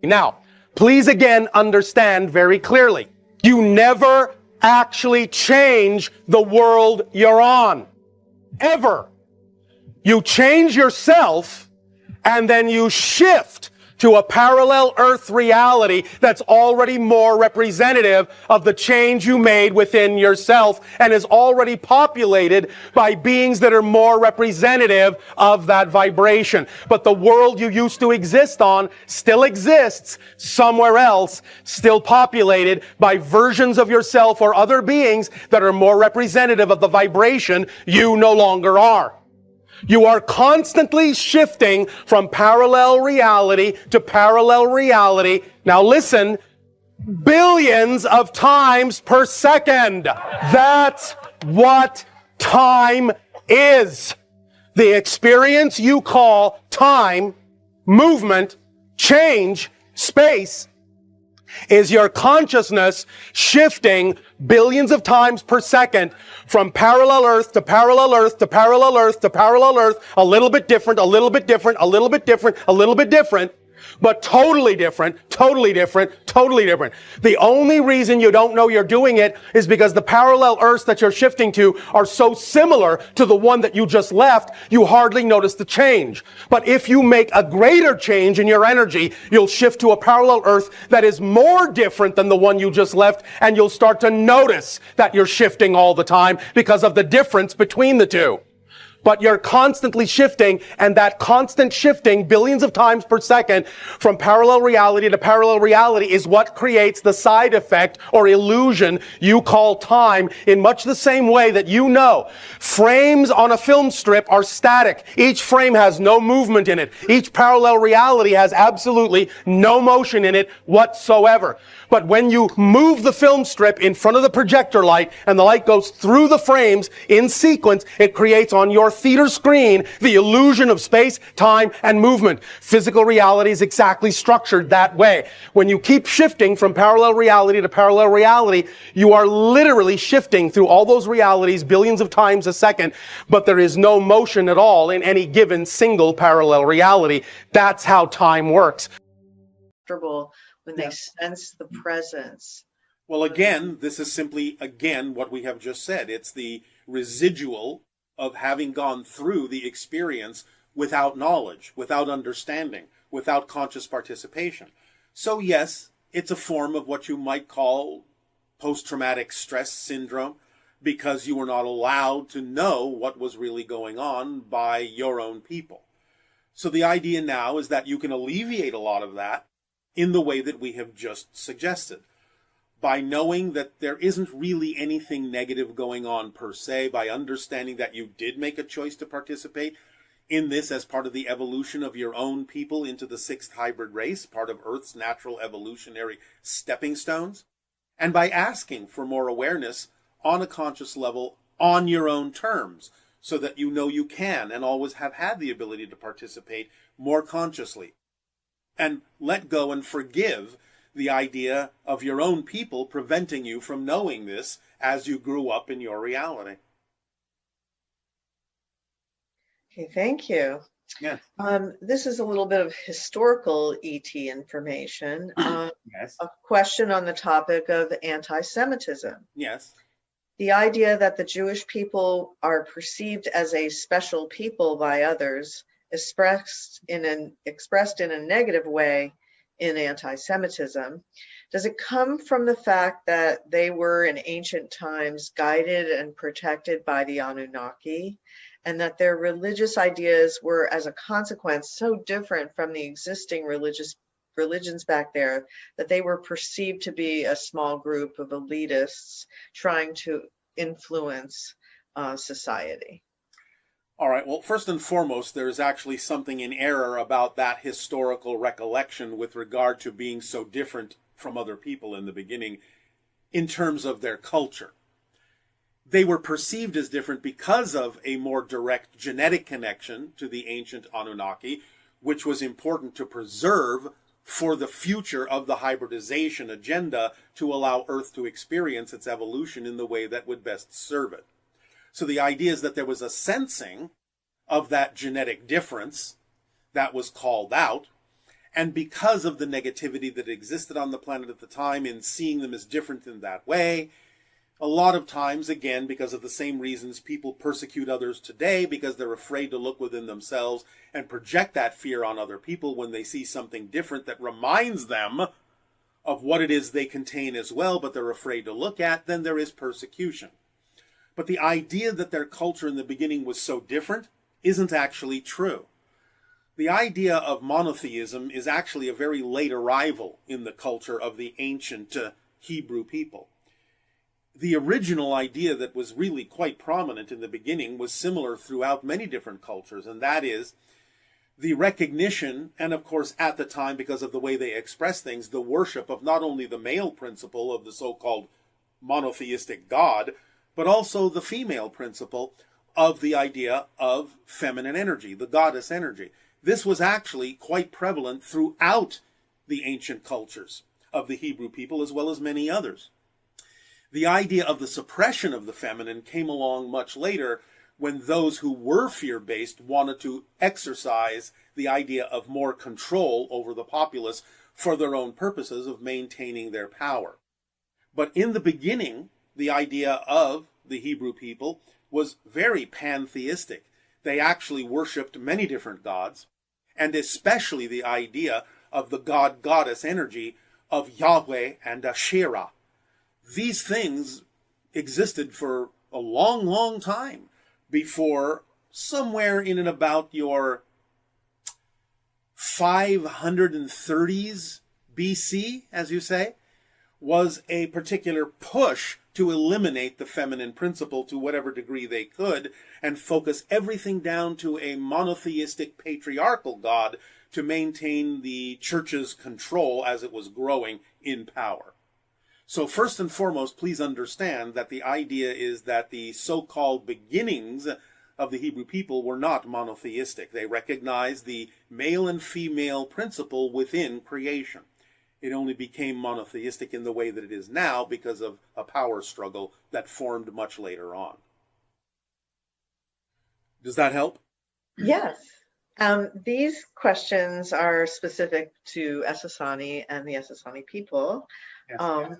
Now, please again understand very clearly, you never actually change the world you're on. Ever. You change yourself and then you shift to a parallel Earth reality that's already more representative of the change you made within yourself and is already populated by beings that are more representative of that vibration. But the world you used to exist on still exists somewhere else, still populated by versions of yourself or other beings that are more representative of the vibration you no longer are. You are constantly shifting from parallel reality to parallel reality. Now listen, billions of times per second. That's what time is. The experience you call time, movement, change, space, is your consciousness shifting billions of times per second from parallel Earth to parallel Earth to parallel Earth to parallel Earth, a little bit different, a little bit different, a little bit different, a little bit different, but totally different, totally different, totally different. The only reason you don't know you're doing it is because the parallel Earths that you're shifting to are so similar to the one that you just left, you hardly notice the change. But if you make a greater change in your energy, you'll shift to a parallel Earth that is more different than the one you just left, and you'll start to notice that you're shifting all the time because of the difference between the two. But you're constantly shifting, and that constant shifting billions of times per second from parallel reality to parallel reality is what creates the side effect or illusion you call time, in much the same way that you know frames on a film strip are static. Each frame has no movement in it. Each parallel reality has absolutely no motion in it whatsoever. But when you move the film strip in front of the projector light and the light goes through the frames in sequence, it creates on your theater screen the illusion of space, time, and movement. Physical reality is exactly structured that way. When you keep shifting from parallel reality to parallel reality, you are literally shifting through all those realities billions of times a second, but there is no motion at all in any given single parallel reality. That's how time works. When they sense the presence. Well, again, this is simply, again, what we have just said. It's the residual of having gone through the experience without knowledge, without understanding, without conscious participation. So yes, it's a form of what you might call post-traumatic stress syndrome, because you were not allowed to know what was really going on by your own people. So the idea now is that you can alleviate a lot of that in the way that we have just suggested, by knowing that there isn't really anything negative going on per se, by understanding that you did make a choice to participate in this as part of the evolution of your own people into the sixth hybrid race, part of Earth's natural evolutionary stepping stones, and by asking for more awareness on a conscious level on your own terms, so that you know you can and always have had the ability to participate more consciously. And let go and forgive the idea of your own people preventing you from knowing this as you grew up in your reality. Okay, thank you. Yes. This is a little bit of historical ET information. Yes. A question on the topic of anti-Semitism. Yes. The idea that the Jewish people are perceived as a special people by others, expressed in a negative way in anti-Semitism. Does it come from the fact that they were in ancient times guided and protected by the Anunnaki, and that their religious ideas were, as a consequence, so different from the existing religions back there that they were perceived to be a small group of elitists trying to influence society? All right, well, first and foremost, there is actually something in error about that historical recollection with regard to being so different from other people in the beginning in terms of their culture. They were perceived as different because of a more direct genetic connection to the ancient Anunnaki, which was important to preserve for the future of the hybridization agenda to allow Earth to experience its evolution in the way that would best serve it. So the idea is that there was a sensing of that genetic difference that was called out, And because of the negativity that existed on the planet at the time in seeing them as different in that way, a lot of times, again, because of the same reasons people persecute others today, because they're afraid to look within themselves and project that fear on other people when they see something different that reminds them of what it is they contain as well, but they're afraid to look at, then there is persecution. But the idea that their culture in the beginning was so different isn't actually true. The idea of monotheism is actually a very late arrival in the culture of the ancient Hebrew people. The original idea that was really quite prominent in the beginning was similar throughout many different cultures, and that is the recognition, and of course at the time, because of the way they express things, the worship of not only the male principle of the so-called monotheistic God, but also the female principle of the idea of feminine energy, the goddess energy. This was actually quite prevalent throughout the ancient cultures of the Hebrew people, as well as many others. The idea of the suppression of the feminine came along much later, when those who were fear-based wanted to exercise the idea of more control over the populace for their own purposes of maintaining their power. But in the beginning, the idea of the Hebrew people was very pantheistic. They actually worshipped many different gods, and especially the idea of the god-goddess energy of Yahweh and Asherah. These things existed for a long, long time before somewhere in and about your 530s BC, as you say, was a particular push to eliminate the feminine principle to whatever degree they could and focus everything down to a monotheistic patriarchal God to maintain the church's control as it was growing in power. So first and foremost, please understand that the idea is that the so-called beginnings of the Hebrew people were not monotheistic. They recognized the male and female principle within creation. It only became monotheistic in the way that it is now because of a power struggle that formed much later on. Does that help? Yes. These questions are specific to Essassani and the Essassani people. Yes.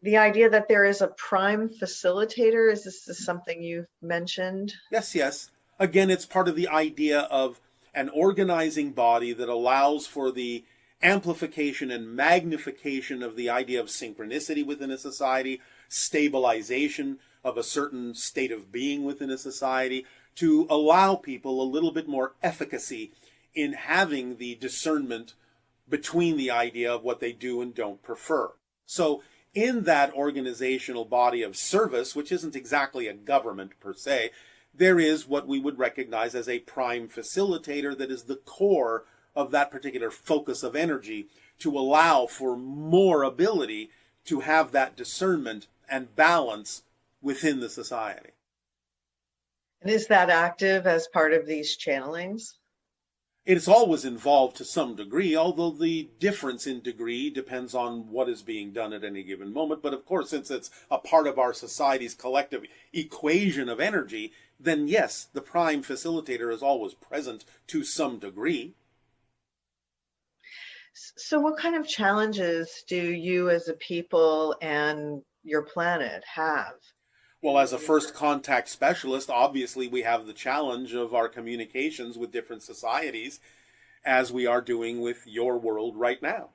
The idea that there is a prime facilitator, is this something you've mentioned? Yes. Again, it's part of the idea of an organizing body that allows for the amplification and magnification of the idea of synchronicity within a society, stabilization of a certain state of being within a society, to allow people a little bit more efficacy in having the discernment between the idea of what they do and don't prefer. So in that organizational body of service, which isn't exactly a government per se, there is what we would recognize as a prime facilitator that is the core of that particular focus of energy to allow for more ability to have that discernment and balance within the society. And is that active as part of these channelings? It is always involved to some degree, although the difference in degree depends on what is being done at any given moment. But of course, since it's a part of our society's collective equation of energy, then yes, the prime facilitator is always present to some degree. So what kind of challenges do you as a people and your planet have? Well, as a first contact specialist, obviously we have the challenge of our communications with different societies, as we are doing with your world right now.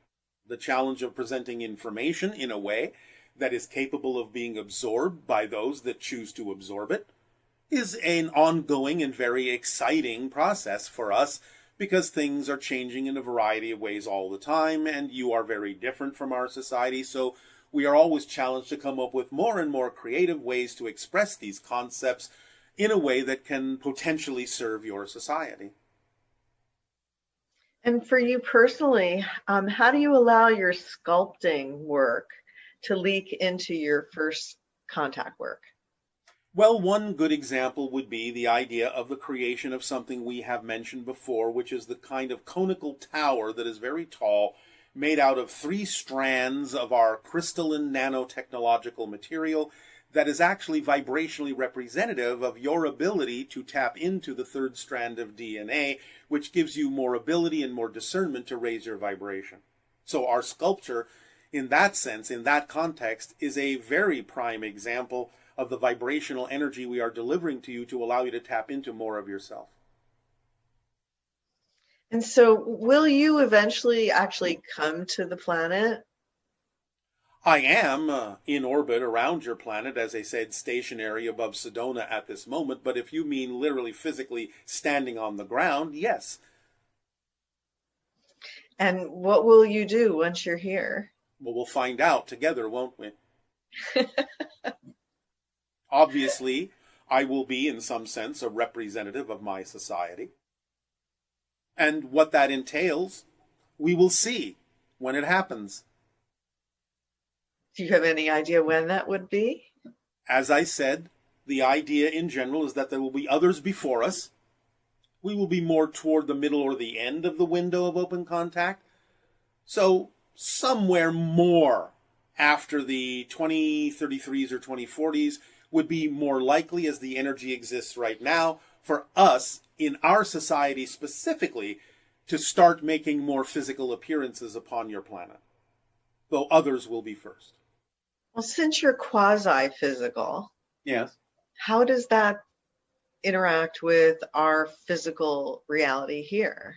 The challenge of presenting information in a way that is capable of being absorbed by those that choose to absorb it is an ongoing and very exciting process for us, because things are changing in a variety of ways all the time, and you are very different from our society, so we are always challenged to come up with more and more creative ways to express these concepts in a way that can potentially serve your society. And for you personally, how do you allow your sculpting work to leak into your first contact work? Well, one good example would be the idea of the creation of something we have mentioned before, which is the kind of conical tower that is very tall, made out of 3 strands of our crystalline nanotechnological material that is actually vibrationally representative of your ability to tap into the third strand of DNA, which gives you more ability and more discernment to raise your vibration. So our sculpture, in that sense, in that context, is a very prime example of the vibrational energy we are delivering to you to allow you to tap into more of yourself. And so will you eventually actually come to the planet? I am in orbit around your planet, as I said, stationary above Sedona at this moment, but if you mean literally physically standing on the ground, yes. And what will you do once you're here? Well, we'll find out together, won't we? Obviously, I will be, in some sense, a representative of my society. And what that entails, we will see when it happens. Do you have any idea when that would be? As I said, the idea in general is that there will be others before us. We will be more toward the middle or the end of the window of open contact. So somewhere more after the 2033s or 2040s would be more likely, as the energy exists right now, for us in our society specifically to start making more physical appearances upon your planet, though others will be first. Well, since you're quasi-physical, Yes. how does that interact with our physical reality here?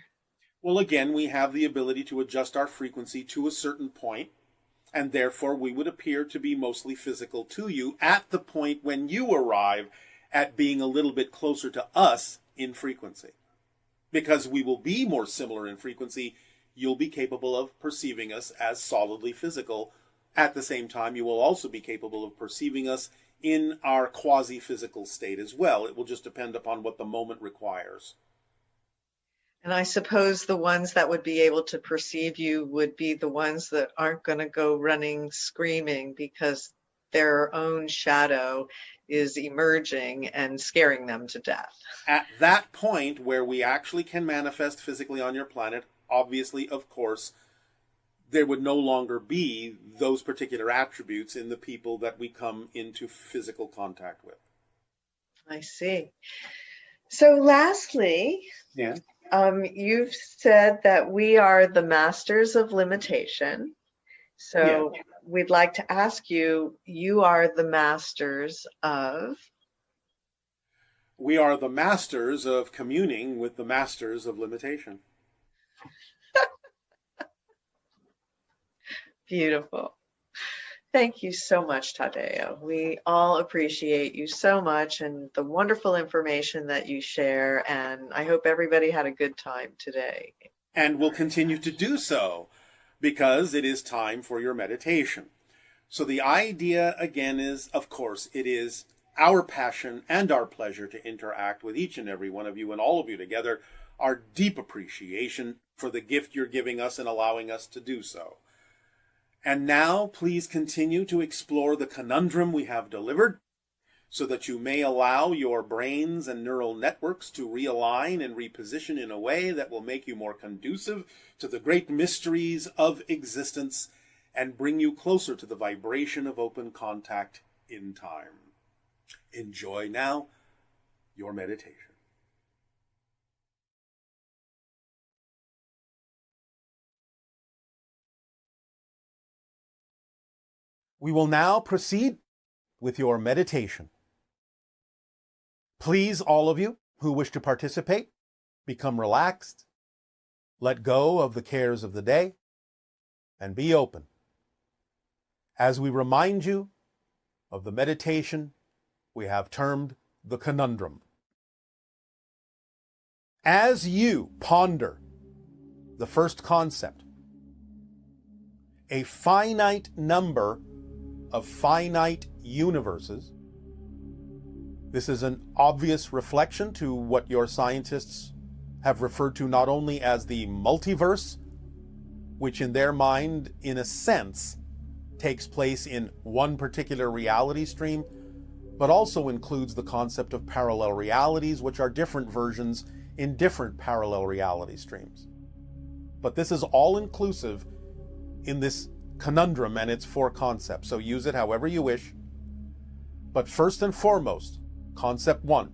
Well, again, we have the ability to adjust our frequency to a certain point, and therefore we would appear to be mostly physical to you at the point when you arrive at being a little bit closer to us in frequency. Because we will be more similar in frequency, you'll be capable of perceiving us as solidly physical. At the same time, you will also be capable of perceiving us in our quasi-physical state as well. It will just depend upon what the moment requires. And I suppose the ones that would be able to perceive you would be the ones that aren't going to go running screaming because their own shadow is emerging and scaring them to death. At that point where we actually can manifest physically on your planet, obviously, of course, there would no longer be those particular attributes in the people that we come into physical contact with. I see. So lastly, yeah. You've said that we are the masters of limitation. So Yeah. we'd like to ask you, you are the masters of? We are the masters of communing with the masters of limitation. Beautiful. Thank you so much, Tadeo. We all appreciate you so much and the wonderful information that you share. And I hope everybody had a good time today. And will continue to do so, because it is time for your meditation. So the idea, again, is, of course, it is our passion and our pleasure to interact with each and every one of you and all of you together, our deep appreciation for the gift you're giving us and allowing us to do so. And now, please continue to explore the conundrum we have delivered, so that you may allow your brains and neural networks to realign and reposition in a way that will make you more conducive to the great mysteries of existence and bring you closer to the vibration of open contact in time. Enjoy now your meditation. We will now proceed with your meditation. Please, all of you who wish to participate, become relaxed, let go of the cares of the day, and be open as we remind you of the meditation we have termed the conundrum. As you ponder the first concept, a finite number of finite universes. This is an obvious reflection to what your scientists have referred to not only as the multiverse, which in their mind, in a sense, takes place in one particular reality stream, but also includes the concept of parallel realities, which are different versions in different parallel reality streams. But this is all inclusive in this conundrum and its four concepts, so use it however you wish. But first and foremost, concept one,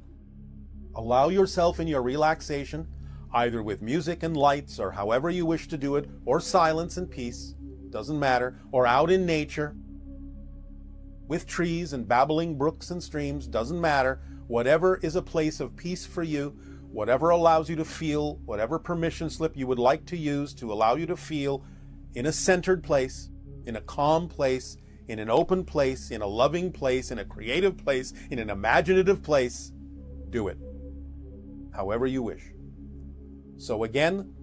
allow yourself in your relaxation, either with music and lights or however you wish to do it, or silence and peace, doesn't matter, or out in nature, with trees and babbling brooks and streams, doesn't matter. Whatever is a place of peace for you, whatever allows you to feel, whatever permission slip you would like to use to allow you to feel in a centered place, in a calm place, in an open place, in a loving place, in a creative place, in an imaginative place, do it. However you wish. So again,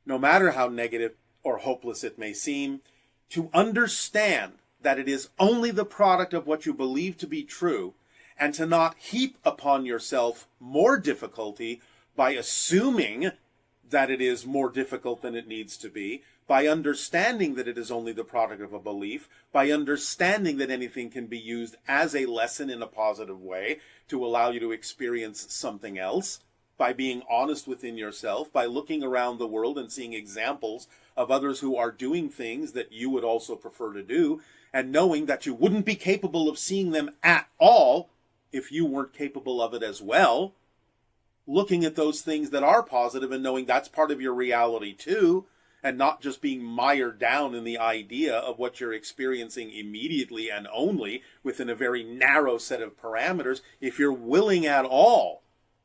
no matter how negative or hopeless it may seem, to understand that it is only the product of what you believe to be true, and to not heap upon yourself more difficulty by assuming that it is more difficult than it needs to be, by understanding that it is only the product of a belief, by understanding that anything can be used as a lesson in a positive way to allow you to experience something else, by being honest within yourself, by looking around the world and seeing examples of others who are doing things that you would also prefer to do, and knowing that you wouldn't be capable of seeing them at all if you weren't capable of it as well, looking at those things that are positive and knowing that's part of your reality too, and not just being mired down in the idea of what you're experiencing immediately and only within a very narrow set of parameters. If you're willing at all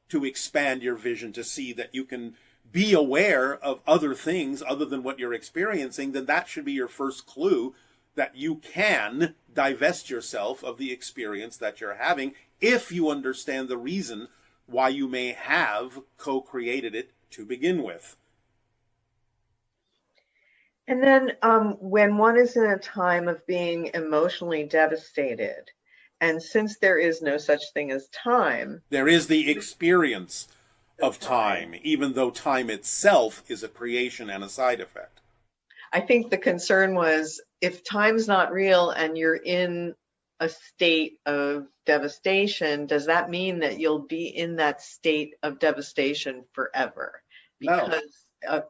to expand your vision to see that you can be aware of other things other than what you're experiencing, then that should be your first clue that you can divest yourself of the experience that you're having if you understand the reason why you may have co-created it to begin with. And then when one is in a time of being emotionally devastated, and since there is no such thing as time, there is the experience of time, even though time itself is a creation and a side effect. I think the concern was, if time's not real and you're in a state of devastation, does that mean that you'll be in that state of devastation forever? Because no.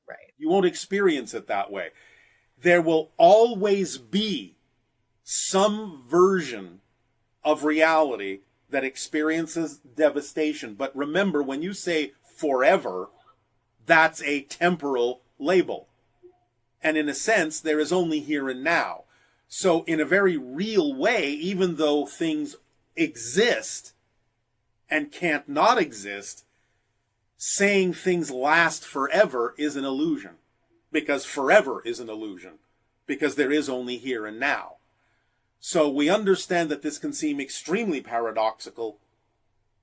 Right. You won't experience it that way. There will always be some version of reality that experiences devastation. But remember, when you say forever, that's a temporal label. And in a sense, there is only here and now. So in a very real way, even though things exist and can't not exist, saying things last forever is an illusion, because forever is an illusion, because there is only here and now. So we understand that this can seem extremely paradoxical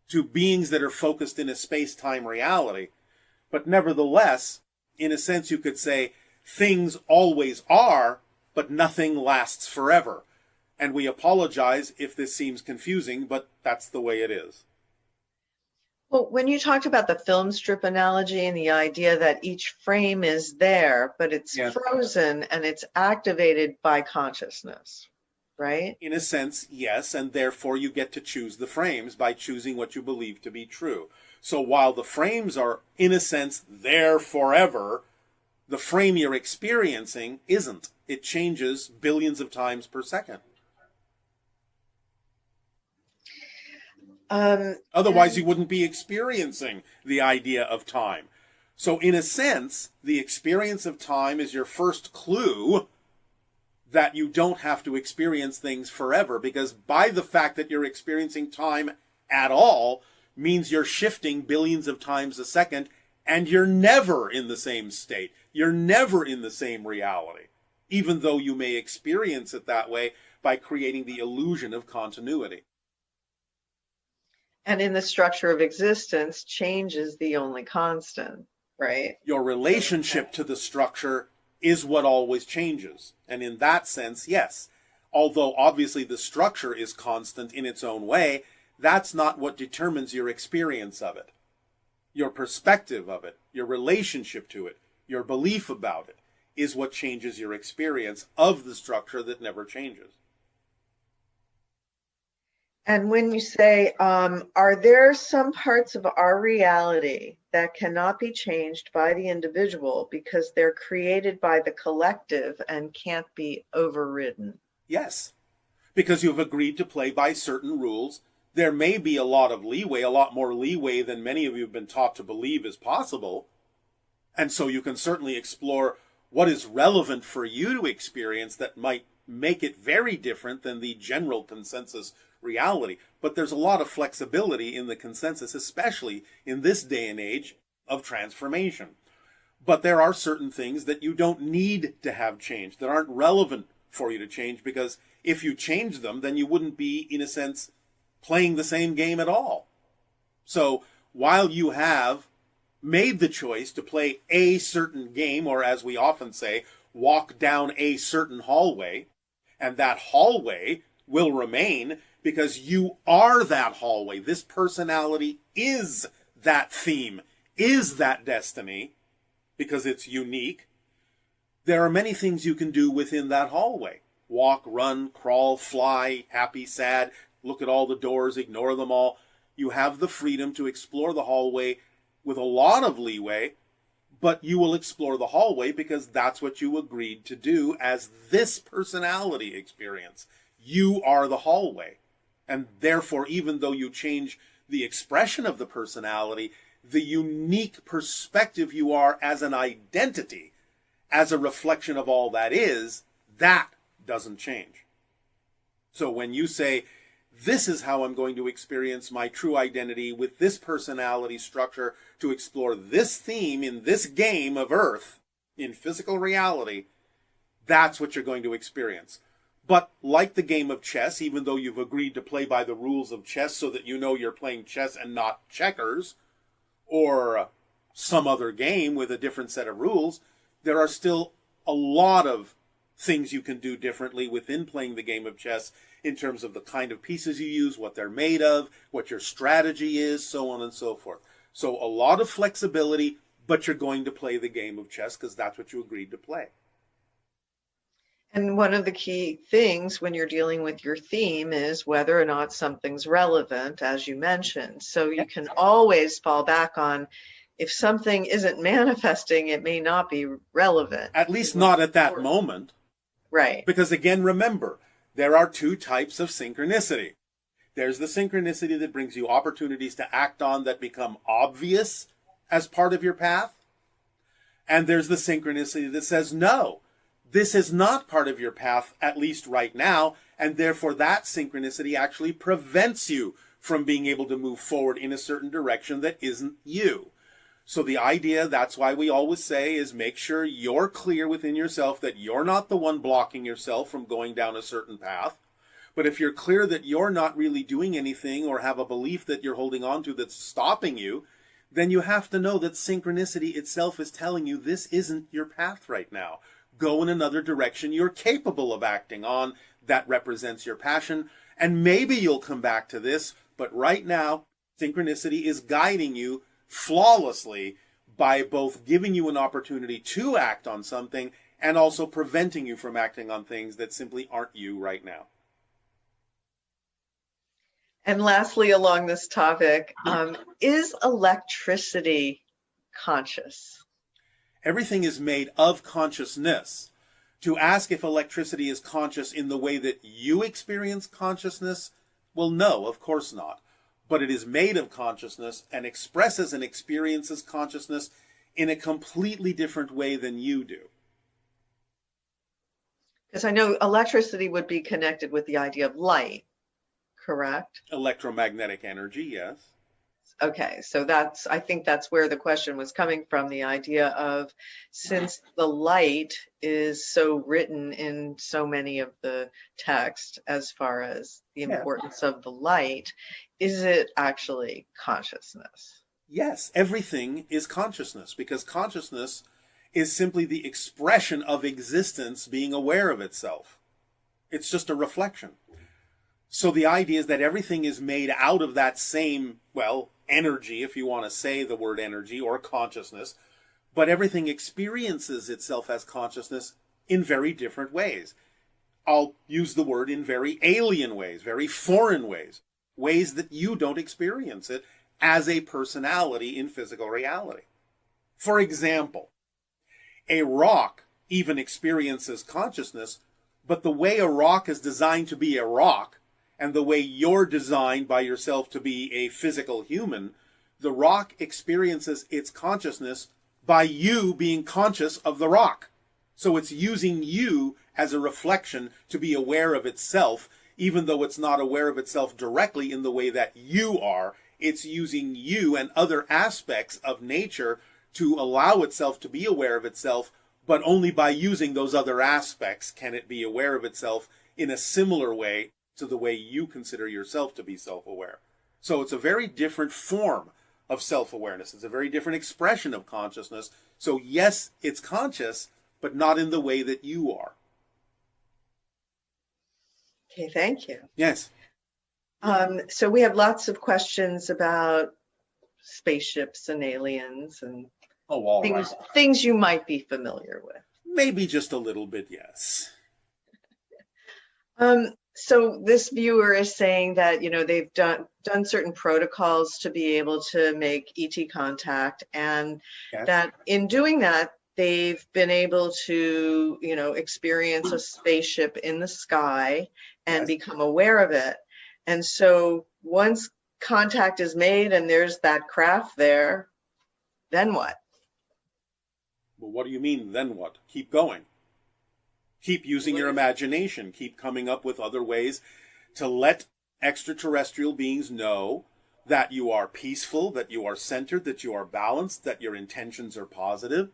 to beings that are focused in a space-time reality, but nevertheless, in a sense you could say, things always are, but nothing lasts forever. And we apologize if this seems confusing, but that's the way it is. Well, when you talked about the film strip analogy and the idea that each frame is there, but it's frozen and it's activated by consciousness, right? In a sense, yes, and therefore you get to choose the frames by choosing what you believe to be true. So while the frames are, in a sense, there forever, the frame you're experiencing isn't. It changes billions of times per second. Otherwise, you wouldn't be experiencing the idea of time. So in a sense, the experience of time is your first clue that you don't have to experience things forever, because by the fact that you're experiencing time at all means you're shifting billions of times a second, and you're never in the same state. You're never in the same reality, even though you may experience it that way by creating the illusion of continuity. And in the structure of existence, change is the only constant, right? Your relationship to the structure is what always changes. And in that sense, yes. Although obviously the structure is constant in its own way, that's not what determines your experience of it. Your perspective of it, your relationship to it, your belief about it is what changes your experience of the structure that never changes. And when you say, are there some parts of our reality that cannot be changed by the individual because they're created by the collective and can't be overridden? Yes, because you've agreed to play by certain rules. There may be a lot of leeway, a lot more leeway than many of you have been taught to believe is possible. And so you can certainly explore what is relevant for you to experience that might make it very different than the general consensus reality. But there's a lot of flexibility in the consensus, especially in this day and age of transformation. But there are certain things that you don't need to have changed, that aren't relevant for you to change, because if you change them, then you wouldn't be, in a sense, playing the same game at all. So while you have made the choice to play a certain game, or as we often say, walk down a certain hallway, and that hallway will remain because you are that hallway. This personality is that theme, is that destiny, because it's unique. There are many things you can do within that hallway. Walk, run, crawl, fly, happy, sad, look at all the doors, ignore them all. You have the freedom to explore the hallway with a lot of leeway, but you will explore the hallway because that's what you agreed to do as this personality experience. You are the hallway. And therefore, even though you change the expression of the personality, the unique perspective you are as an identity, as a reflection of all that is, that doesn't change. So when you say, this is how I'm going to experience my true identity with this personality structure to explore this theme in this game of Earth, in physical reality, that's what you're going to experience. But like the game of chess, even though you've agreed to play by the rules of chess so that you know you're playing chess and not checkers, or some other game with a different set of rules, there are still a lot of things you can do differently within playing the game of chess in terms of the kind of pieces you use, what they're made of, what your strategy is, so on and so forth. So a lot of flexibility, but you're going to play the game of chess because that's what you agreed to play. And one of the key things when you're dealing with your theme is whether or not something's relevant, as you mentioned. So you can always fall back on, if something isn't manifesting, it may not be relevant. At least not at that moment. Right. Because again, remember, there are two types of synchronicity. There's the synchronicity that brings you opportunities to act on that become obvious as part of your path. And there's the synchronicity that says, no, this is not part of your path, at least right now, and therefore that synchronicity actually prevents you from being able to move forward in a certain direction that isn't you. So the idea, that's why we always say, is make sure you're clear within yourself that you're not the one blocking yourself from going down a certain path. But if you're clear that you're not really doing anything or have a belief that you're holding on to that's stopping you, then you have to know that synchronicity itself is telling you this isn't your path right now. Go in another direction you're capable of acting on that represents your passion. And maybe you'll come back to this, but right now, synchronicity is guiding you flawlessly by both giving you an opportunity to act on something and also preventing you from acting on things that simply aren't you right now. And lastly, along this topic, is electricity conscious? Everything is made of consciousness. To ask if electricity is conscious in the way that you experience consciousness, well, no, of course not. But it is made of consciousness and expresses and experiences consciousness in a completely different way than you do. Because I know electricity would be connected with the idea of light, correct? Electromagnetic energy, yes. Okay, so I think that's where the question was coming from, the idea of, since the light is so written in so many of the text as far as the importance of the light, is it actually consciousness? Yes, everything is consciousness, because consciousness is simply the expression of existence being aware of itself. It's just a reflection. So the idea is that everything is made out of that same, energy, if you want to say the word energy, or consciousness, but everything experiences itself as consciousness in very different ways. I'll use the word in very alien ways, very foreign ways, ways that you don't experience it as a personality in physical reality. For example, a rock even experiences consciousness But the way a rock is designed to be a rock, and the way you're designed by yourself to be a physical human, the rock experiences its consciousness by you being conscious of the rock. So it's using you as a reflection to be aware of itself, even though it's not aware of itself directly in the way that you are. It's using you and other aspects of nature to allow itself to be aware of itself, but only by using those other aspects can it be aware of itself in a similar way to the way you consider yourself to be self-aware. So it's a very different form of self-awareness. It's a very different expression of consciousness. So yes, it's conscious, but not in the way that you are. Okay, thank you. Yes. So we have lots of questions about spaceships and aliens and things you might be familiar with. Maybe just a little bit, yes. So this viewer is saying that, they've done certain protocols to be able to make ET contact, and Yes. that in doing that, they've been able to, experience a spaceship in the sky and Yes. become aware of it. And so once contact is made and there's that craft there, then what? Well, what do you mean, then what? Keep going. Keep using your imagination. Keep coming up with other ways to let extraterrestrial beings know that you are peaceful, that you are centered, that you are balanced, that your intentions are positive.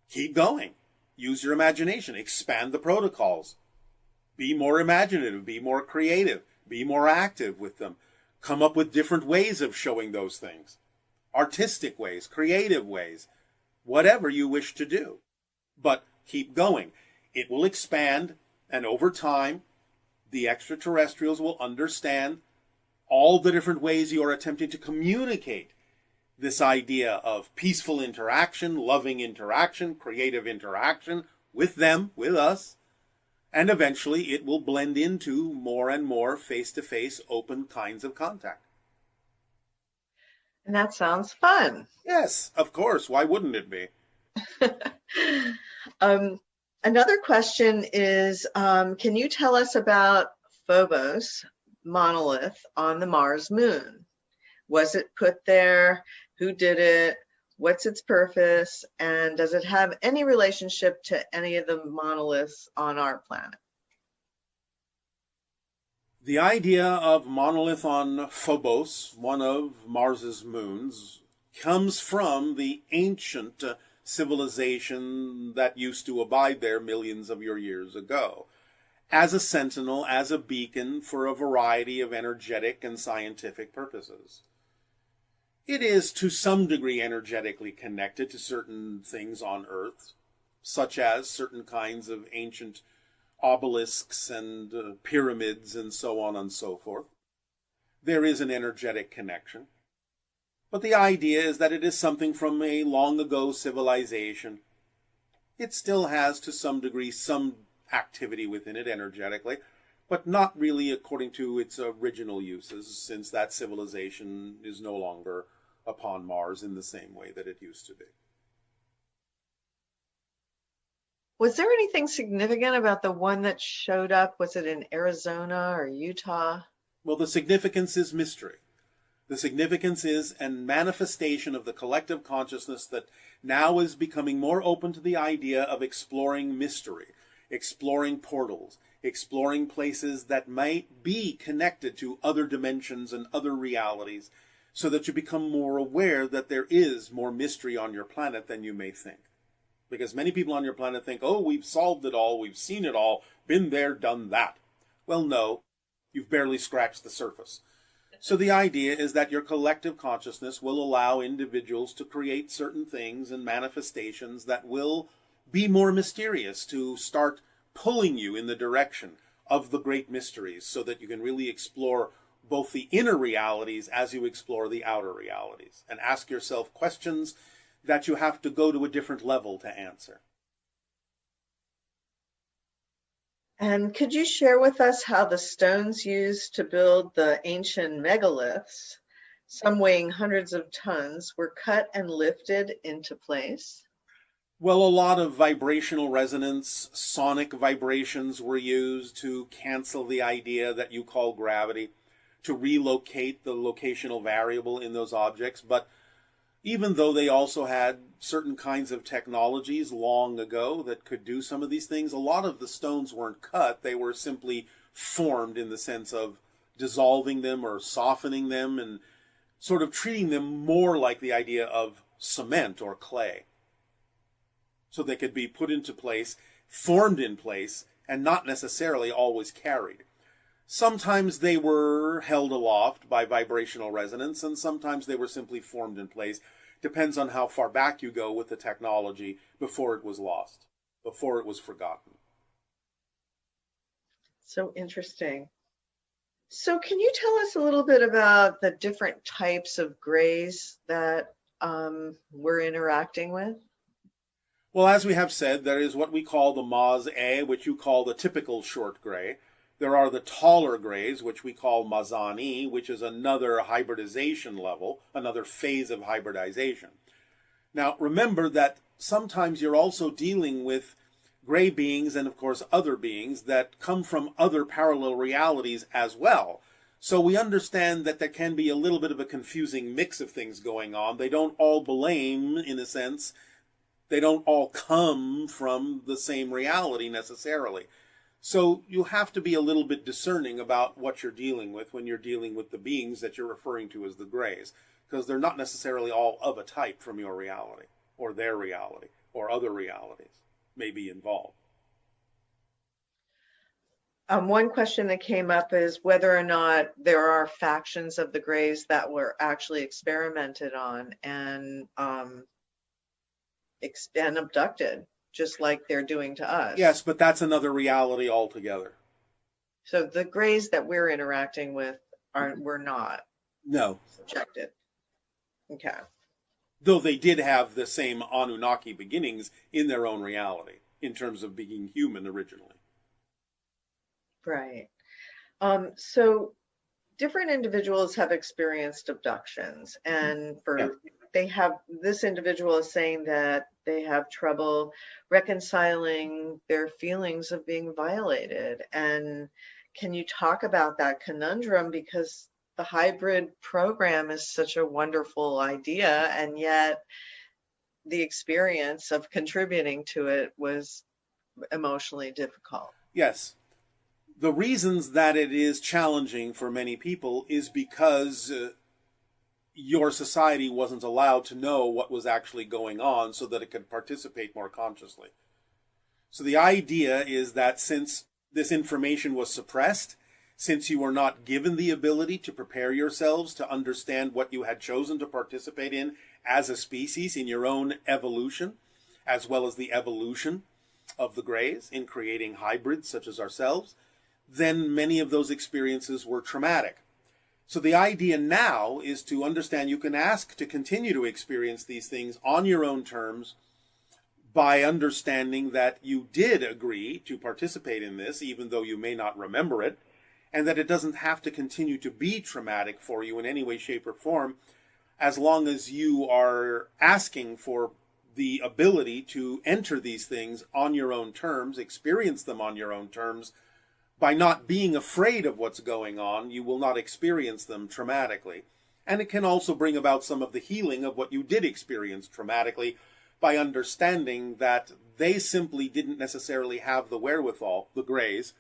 Keep going. Use your imagination. Expand the protocols. Be more imaginative. Be more creative. Be more active with them. Come up with different ways of showing those things. Artistic ways, creative ways, whatever you wish to do. But keep going. It will expand, and over time, the extraterrestrials will understand all the different ways you are attempting to communicate this idea of peaceful interaction, loving interaction, creative interaction with them, with us, and eventually it will blend into more and more face-to-face, open kinds of contact. And that sounds fun. Yes, of course. Why wouldn't it be? Another question is, can you tell us about Phobos monolith on the Mars moon? Was it put there? Who did it? What's its purpose? And does it have any relationship to any of the monoliths on our planet? The idea of monolith on Phobos, one of Mars's moons, comes from the ancient civilization that used to abide there millions of your years ago, as a sentinel, as a beacon for a variety of energetic and scientific purposes. It is to some degree energetically connected to certain things on Earth, such as certain kinds of ancient obelisks and pyramids and so on and so forth. There is an energetic connection. But the idea is that it is something from a long ago civilization. It still has to some degree some activity within it energetically, but not really according to its original uses, since that civilization is no longer upon Mars in the same way that it used to be. Was there anything significant about the one that showed up? Was it in Arizona or Utah? Well, the significance is mystery. The significance is a manifestation of the collective consciousness that now is becoming more open to the idea of exploring mystery, exploring portals, exploring places that might be connected to other dimensions and other realities, so that you become more aware that there is more mystery on your planet than you may think. Because many people on your planet think, oh, we've solved it all, we've seen it all, been there, done that. Well, no, you've barely scratched the surface. So the idea is that your collective consciousness will allow individuals to create certain things and manifestations that will be more mysterious, to start pulling you in the direction of the great mysteries, so that you can really explore both the inner realities as you explore the outer realities, and ask yourself questions that you have to go to a different level to answer. And could you share with us how the stones used to build the ancient megaliths, some weighing hundreds of tons, were cut and lifted into place? Well, a lot of vibrational resonance, sonic vibrations were used to cancel the idea that you call gravity, to relocate the locational variable in those objects. But even though they also had certain kinds of technologies long ago that could do some of these things, a lot of the stones weren't cut. They were simply formed in the sense of dissolving them or softening them and sort of treating them more like the idea of cement or clay. So they could be put into place, formed in place, and not necessarily always carried. Sometimes they were held aloft by vibrational resonance, and sometimes they were simply formed in place. Depends on how far back you go with the technology before it was lost, before it was forgotten. So interesting. So can you tell us a little bit about the different types of grays that we're interacting with? Well, as we have said, there is what we call the Maz-A, which you call the typical short gray. There are the taller grays, which we call Mazani, which is another hybridization level, another phase of hybridization. Now, remember that sometimes you're also dealing with gray beings and, of course, other beings that come from other parallel realities as well. So we understand that there can be a little bit of a confusing mix of things going on. They don't all blame, in a sense. They don't all come from the same reality necessarily. So you have to be a little bit discerning about what you're dealing with when you're dealing with the beings that you're referring to as the grays, because they're not necessarily all of a type from your reality, or their reality, or other realities may be involved. One question that came up is whether or not there are factions of the grays that were actually experimented on and abducted, just like they're doing to us. Yes, but that's another reality altogether. So the grays that we're interacting with we're not No. subjected. Okay. Though they did have the same Anunnaki beginnings in their own reality, in terms of being human originally. Right. So different individuals have experienced abductions, and this individual is saying that they have trouble reconciling their feelings of being violated. And can you talk about that conundrum? Because the hybrid program is such a wonderful idea, and yet the experience of contributing to it was emotionally difficult. Yes. The reasons that it is challenging for many people is because your society wasn't allowed to know what was actually going on so that it could participate more consciously. So the idea is that since this information was suppressed, since you were not given the ability to prepare yourselves to understand what you had chosen to participate in as a species in your own evolution, as well as the evolution of the grays in creating hybrids such as ourselves, then many of those experiences were traumatic. So the idea now is to understand you can ask to continue to experience these things on your own terms by understanding that you did agree to participate in this, even though you may not remember it, and that it doesn't have to continue to be traumatic for you in any way, shape, or form, as long as you are asking for the ability to enter these things on your own terms, experience them on your own terms. By not being afraid of what's going on, you will not experience them traumatically. And it can also bring about some of the healing of what you did experience traumatically by understanding that they simply didn't necessarily have the wherewithal, the grays,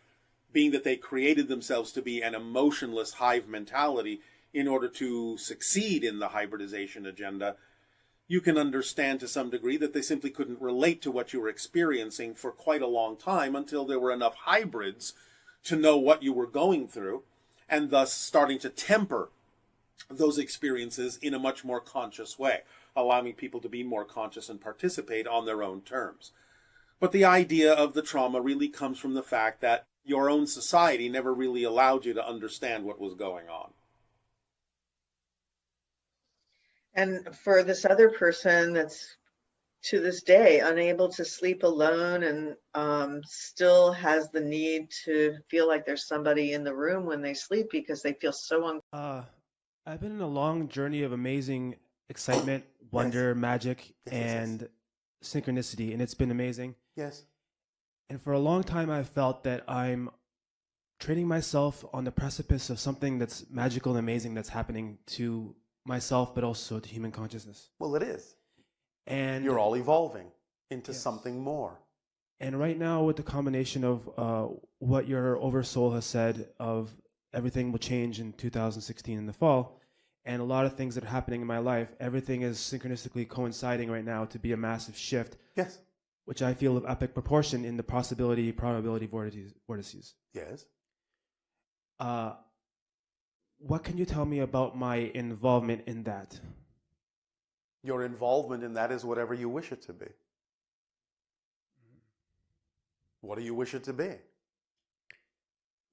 being that they created themselves to be an emotionless hive mentality in order to succeed in the hybridization agenda. You can understand to some degree that they simply couldn't relate to what you were experiencing for quite a long time until there were enough hybrids to know what you were going through, and thus starting to temper those experiences in a much more conscious way, allowing people to be more conscious and participate on their own terms. But the idea of the trauma really comes from the fact that your own society never really allowed you to understand what was going on. And for this other person that's to this day unable to sleep alone and still has the need to feel like there's somebody in the room when they sleep because they feel so I've been in a long journey of amazing excitement, wonder, magic, and synchronicity, and it's been amazing. Yes. And for a long time, I felt that I'm training myself on the precipice of something that's magical and amazing that's happening to myself, but also to human consciousness. Well, it is. And You're all evolving into Yes. something more. And right now, with the combination of what your Oversoul has said of everything will change in 2016 in the fall, and a lot of things that are happening in my life, everything is synchronistically coinciding right now to be a massive shift, Yes. which I feel of epic proportion in the probability vortices. Yes. What can you tell me about my involvement in that? Your involvement in that is whatever you wish it to be. What do you wish it to be?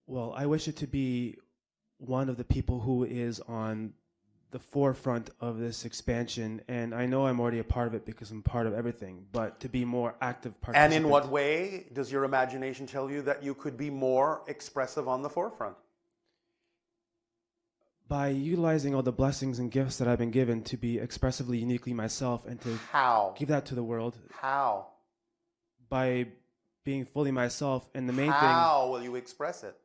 Well, I wish it to be one of the people who is on the forefront of this expansion, and I know I'm already a part of it because I'm part of everything, but to be more active participant. And in what way does your imagination tell you that you could be more expressive on the forefront? By utilizing all the blessings and gifts that I've been given to be expressively uniquely myself and to How? give that to the world. How? By being fully myself, and the main thing, How will you express it?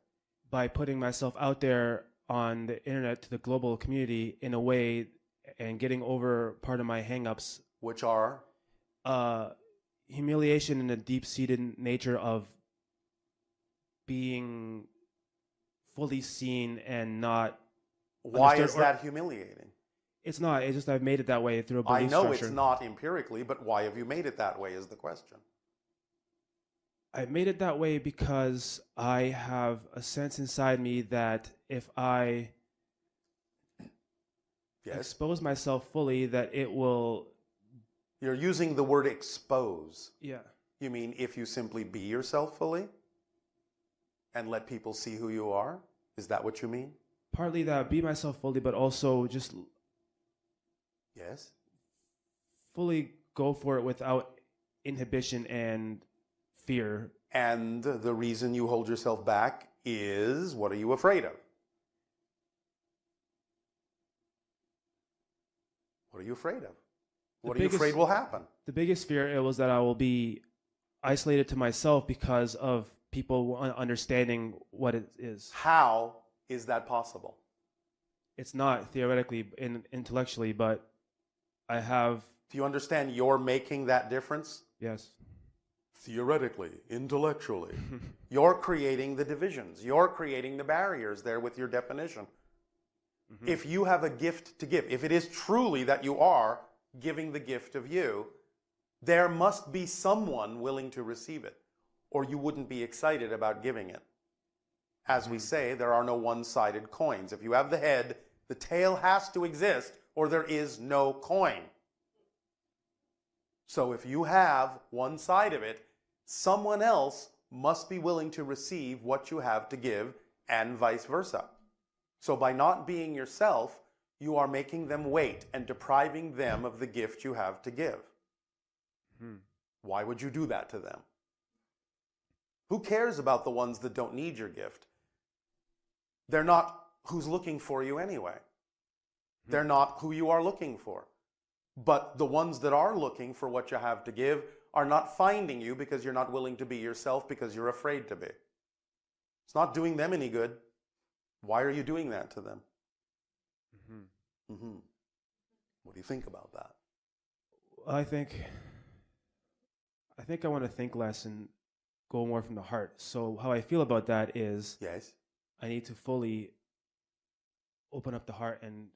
by putting myself out there on the internet to the global community in a way and getting over part of my hangups, Which are? humiliation and a deep-seated nature of being fully seen and not Why understood, is that humiliating? It's not. It's just I've made it that way through a I belief know structure. it's not empirically, but why have you made it that way is the question. I've made it that way because I have a sense inside me that if I Yes. expose myself fully, that it will, You're using the word expose. yeah. You mean if you simply be yourself fully and let people see who you are? Is that what you mean? Partly that, be myself fully, but also just Yes. fully go for it without inhibition and fear. And the reason you hold yourself back is, what are you afraid of? What are you afraid of? What are you afraid will happen? The biggest fear was that I will be isolated to myself because of people understanding what it is. How is that possible? It's not theoretically and intellectually, but I have, Do you understand you're making that difference? yes. Theoretically, intellectually. You're creating the divisions. You're creating the barriers there with your definition. Mm-hmm. If you have a gift to give, if it is truly that you are giving the gift of you, there must be someone willing to receive it, or you wouldn't be excited about giving it. As we say, there are no one-sided coins. If you have the head, the tail has to exist, or there is no coin. So if you have one side of it, someone else must be willing to receive what you have to give, and vice versa. So by not being yourself, you are making them wait and depriving them of the gift you have to give. Why would you do that to them? Who cares about the ones that don't need your gift? They're not who's looking for you anyway. They're not who you are looking for. But the ones that are looking for what you have to give are not finding you because you're not willing to be yourself because you're afraid to be. It's not doing them any good. Why are you doing that to them? What do you think about that? I think I want to think less and go more from the heart. So how I feel about that is Yes. I need to fully open up the heart and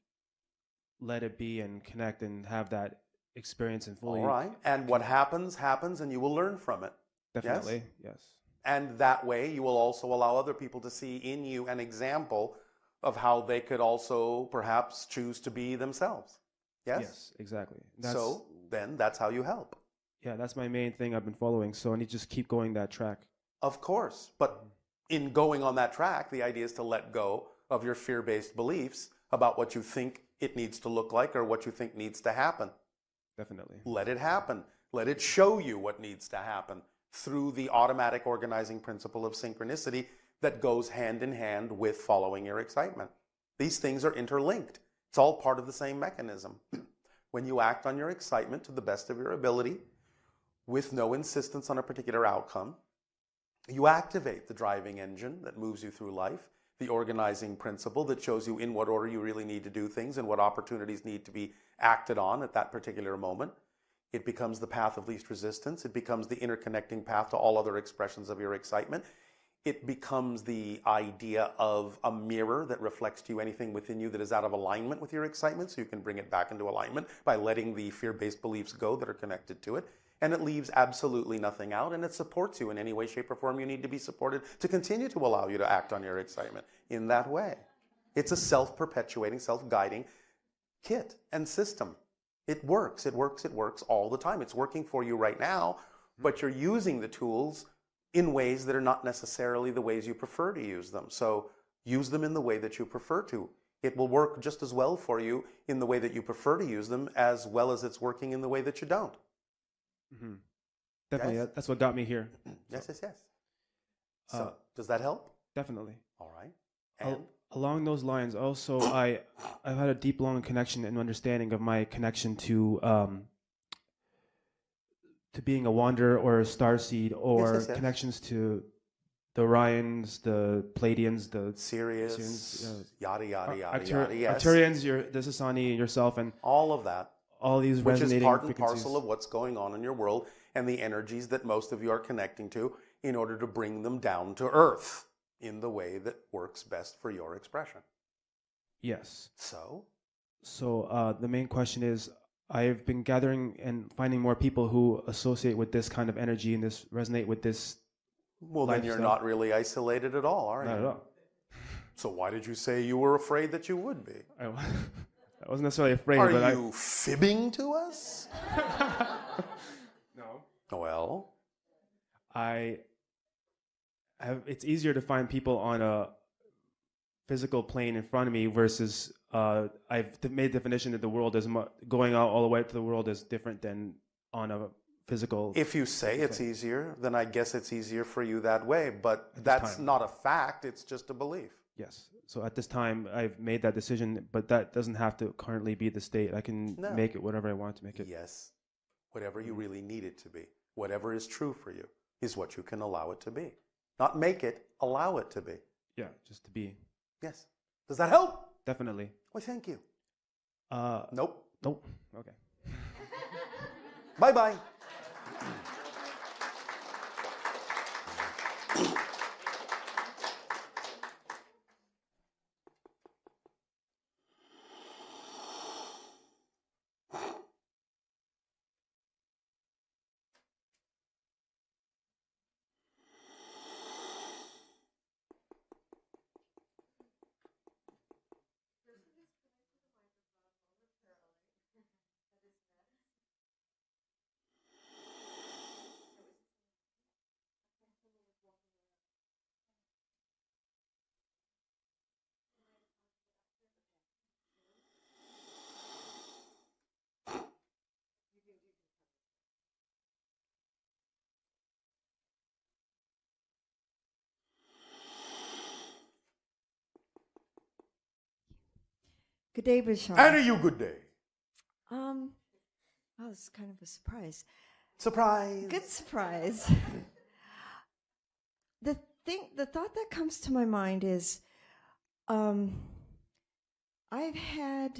let it be and connect and have that experience and fully. All right. And what happens, happens, and you will learn from it. Definitely, yes. And that way, you will also allow other people to see in you an example of how they could also perhaps choose to be themselves. Yes? Yes, exactly. So then that's how you help. Yeah, that's my main thing I've been following. So I need to just keep going that track. Of course. But in going on that track, the idea is to let go of your fear-based beliefs about what you think it needs to look like or what you think needs to happen. Definitely. Let it happen. Let it show you what needs to happen through the automatic organizing principle of synchronicity that goes hand in hand with following your excitement. These things are interlinked. It's all part of the same mechanism. When you act on your excitement to the best of your ability, with no insistence on a particular outcome. You activate the driving engine that moves you through life, the organizing principle that shows you in what order you really need to do things and what opportunities need to be acted on at that particular moment. It becomes the path of least resistance. It becomes the interconnecting path to all other expressions of your excitement. It becomes the idea of a mirror that reflects to you anything within you that is out of alignment with your excitement, so you can bring it back into alignment by letting the fear-based beliefs go that are connected to it. And it leaves absolutely nothing out, and it supports you in any way, shape, or form you need to be supported to continue to allow you to act on your excitement in that way. It's a self-perpetuating, self-guiding kit and system. It works, it works, it works all the time. It's working for you right now, but you're using the tools in ways that are not necessarily the ways you prefer to use them. So use them in the way that you prefer to. It will work just as well for you in the way that you prefer to use them as well as it's working in the way that you don't. Mm-hmm. Definitely, Yes? that's what got me here. Yes, yes, yes. So, does that help? Definitely. All right. And Along those lines, also, I've had a deep, long connection and understanding of my connection to being a wanderer or a starseed, or Yes, yes. connections to the Orions, the Pleiadians, the Sirius, yada, yada, yada, Arctur- yada, yes. Arcturians, the Sasani, and yourself, and All of that, all these which is resonating part and frequencies. parcel of what's going on in your world and the energies that most of you are connecting to in order to bring them down to earth in the way that works best for your expression. Yes. So, So the main question is, I've been gathering and finding more people who associate with this kind of energy and this resonate with this. well, then you're lifestyle. not really isolated at all, are you? Not at all. So why did you say you were afraid that you would be? I wasn't necessarily afraid, Are but you fibbing to us? No. Well, It's easier to find people on a physical plane in front of me versus I've made the definition that the world is going out all the way to the world is different than on a physical. if you say it's easier, then I guess it's easier for you that way. But that's time. not a fact. It's just a belief. Yes. So at this time, I've made that decision, but that doesn't have to currently be the state. I can No. make it whatever I want to make it. Yes. Whatever you really need it to be. Whatever is true for you is what you can allow it to be. Not make it, allow it to be. Yeah, just to be. Yes. Does that help? Definitely. Well, thank you. Nope. Nope. Okay. Bye-bye. Good day, Bashar. And a you good day. Oh, it's kind of a surprise. Surprise. Good surprise. The thought that comes to my mind is, I've had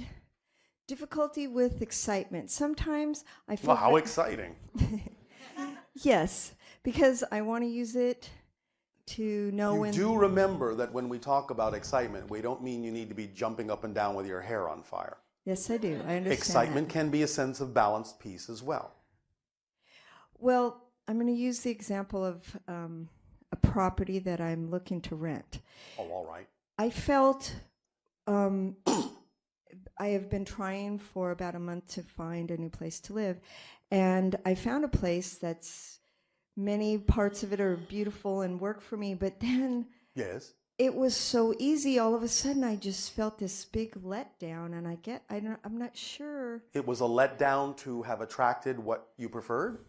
difficulty with excitement. Sometimes I feel. Well, how exciting. Yes, because I want to use it to know You when. do remember that when we talk about excitement, we don't mean you need to be jumping up and down with your hair on fire. Yes, I do. I understand. Excitement that. can be a sense of balanced peace as well. Well, I'm going to use the example of a property that I'm looking to rent. Oh, all right. I felt I have been trying for about a month to find a new place to live, and I found a place that's many parts of it are beautiful and work for me, but then Yes. it was so easy. All of a sudden, I just felt this big letdown, and I'm not sure. It was a letdown to have attracted what you preferred?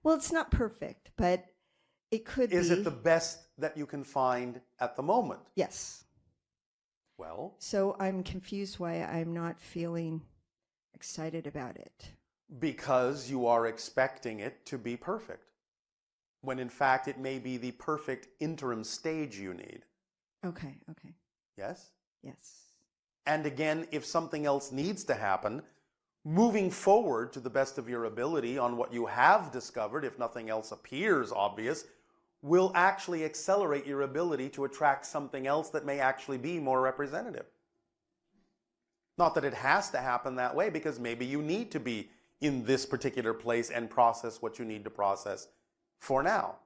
Well, it's not perfect, but it could be. Is it the best that you can find at the moment? Yes. Well, So I'm confused why I'm not feeling excited about it. Because you are expecting it to be perfect, when in fact it may be the perfect interim stage you need. Okay. Yes? Yes. And again, if something else needs to happen, moving forward to the best of your ability on what you have discovered, if nothing else appears obvious, will actually accelerate your ability to attract something else that may actually be more representative. Not that it has to happen that way, because maybe you need to be in this particular place and process what you need to process for now.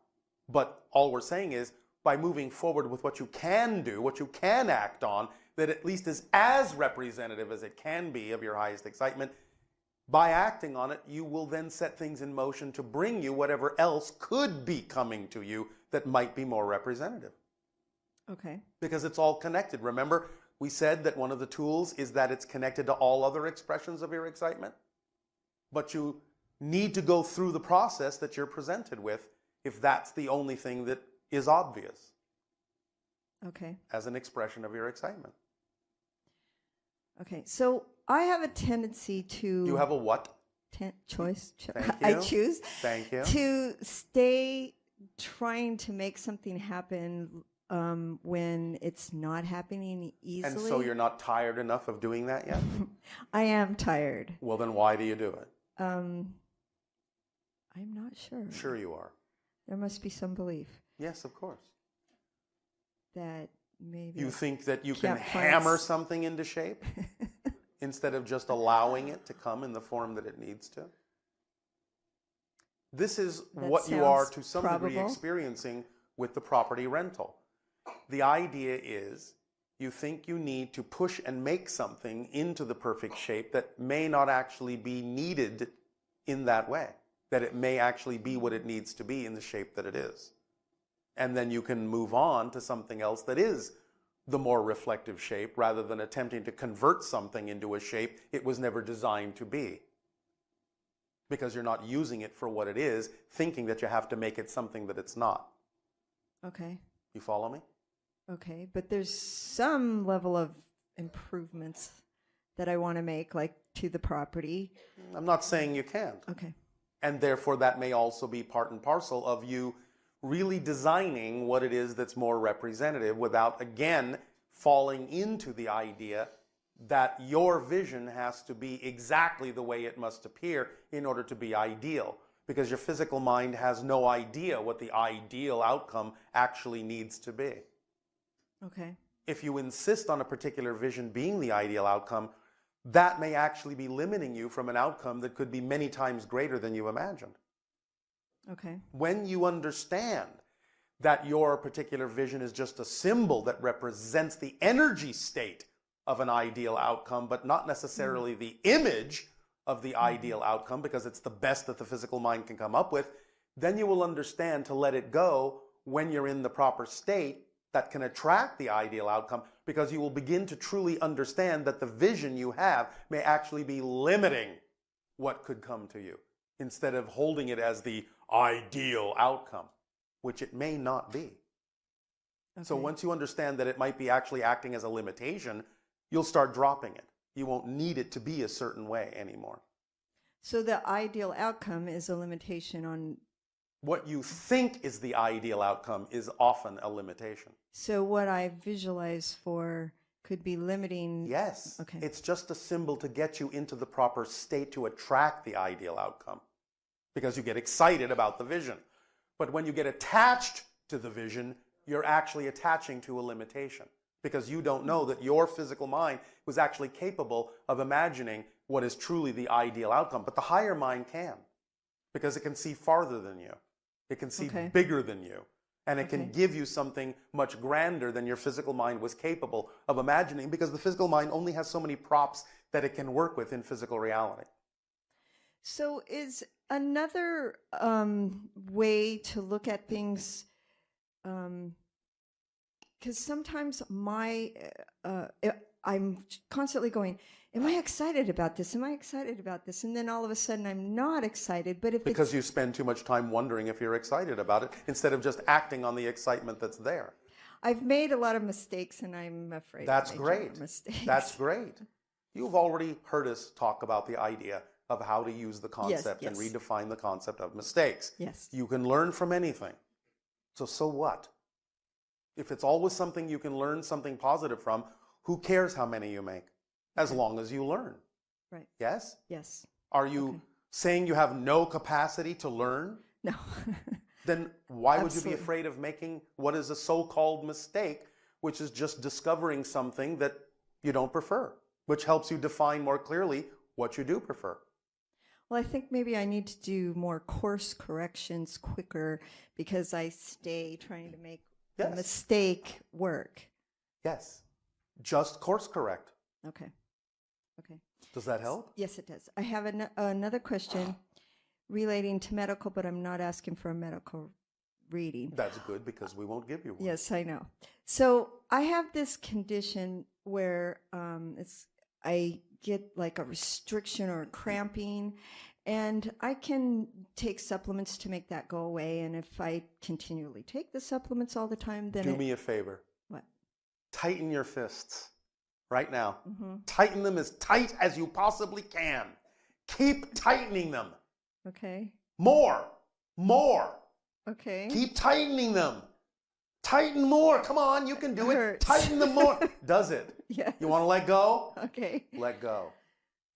But all we're saying is, by moving forward with what you can do, what you can act on, that at least is as representative as it can be of your highest excitement, by acting on it, you will then set things in motion to bring you whatever else could be coming to you that might be more representative. Okay. Because it's all connected. Remember, we said that one of the tools is that it's connected to all other expressions of your excitement. But you need to go through the process that you're presented with if that's the only thing that is obvious. Okay. As an expression of your excitement. Okay. So I have a tendency to... You have a what? Choice. Thank you. I choose Thank you. to stay trying to make something happen when it's not happening easily. And so you're not tired enough of doing that yet? I am tired. Well, then why do you do it? I'm not sure. Sure you are. There must be some belief Yes, of course. that maybe You think that you Can't can find hammer something into shape instead of just allowing it to come in the form that it needs to? This is That what you are sounds to some degree probable. experiencing with the property rental. The idea is you think you need to push and make something into the perfect shape that may not actually be needed in that way, that it may actually be what it needs to be in the shape that it is. And then you can move on to something else that is the more reflective shape, rather than attempting to convert something into a shape it was never designed to be. Because you're not using it for what it is, thinking that you have to make it something that it's not. Okay. You follow me? Okay. But there's some level of improvements that I want to make, like to the property. I'm not saying you can't. Okay. And therefore that may also be part and parcel of you really designing what it is that's more representative, without again falling into the idea that your vision has to be exactly the way it must appear in order to be ideal. Because your physical mind has no idea what the ideal outcome actually needs to be. Okay. If you insist on a particular vision being the ideal outcome, that may actually be limiting you from an outcome that could be many times greater than you imagined. Okay. When you understand that your particular vision is just a symbol that represents the energy state of an ideal outcome, but not necessarily the image of the ideal outcome, because it's the best that the physical mind can come up with, then you will understand to let it go when you're in the proper state that can attract the ideal outcome, because you will begin to truly understand that the vision you have may actually be limiting what could come to you, instead of holding it as the ideal outcome, which it may not be. Okay. So once you understand that it might be actually acting as a limitation, you'll start dropping it. You won't need it to be a certain way anymore. So the ideal outcome is a limitation on... What you think is the ideal outcome is often a limitation. So what I visualize for could be limiting... Yes. Okay. It's just a symbol to get you into the proper state to attract the ideal outcome, because you get excited about the vision. But when you get attached to the vision, you're actually attaching to a limitation, because you don't know that your physical mind was actually capable of imagining what is truly the ideal outcome. But the higher mind can, because it can see farther than you. It can see Okay. bigger than you. And it Okay. can give you something much grander than your physical mind was capable of imagining, because the physical mind only has so many props that it can work with in physical reality. So is another way to look at things, because sometimes I'm constantly going, am I excited about this? Am I excited about this? And then all of a sudden I'm not excited. But if Because it's, you spend too much time wondering if you're excited about it, instead of just acting on the excitement that's there. I've made a lot of mistakes, and I'm afraid That's to make great. more mistakes. That's great. You've already heard us talk about the idea of how to use the concept and yes. redefine the concept of mistakes. Yes. You can learn from anything. So what? If it's always something you can learn something positive from, who cares how many you make? As long as you learn. Right. Yes? Yes. Are you saying you have no capacity to learn? No. Then why would you Absolutely. be afraid of making what is a so-called mistake, which is just discovering something that you don't prefer, which helps you define more clearly what you do prefer? Well, I think maybe I need to do more course corrections quicker because I stay trying to make the Yes. mistake work. Yes. Just course correct. Okay. Okay. Does that help? Yes, it does. I have another question relating to medical, but I'm not asking for a medical reading. That's good because we won't give you one. Yes, I know. So I have this condition where I get like a restriction or cramping, and I can take supplements to make that go away. And if I continually take the supplements all the time, then Do me a favor. What? Tighten your fists right now. Mm-hmm. Tighten them as tight as you possibly can. Keep tightening them. Okay. More. Okay. Keep tightening them. Tighten more. Come on, you can do it. Hurts. Tighten them more. Does it? Yes. You want to let go? Okay. Let go.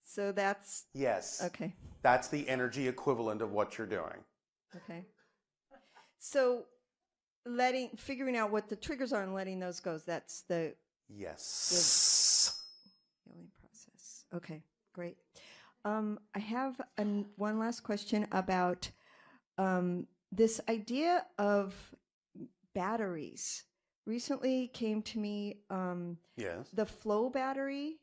So that's Yes. okay. That's the energy equivalent of what you're doing. Okay. So figuring out what the triggers are and letting those go, that's the Yes. healing process. Okay, great. I have one last question about this idea of batteries. Recently came to me Yes. the flow battery,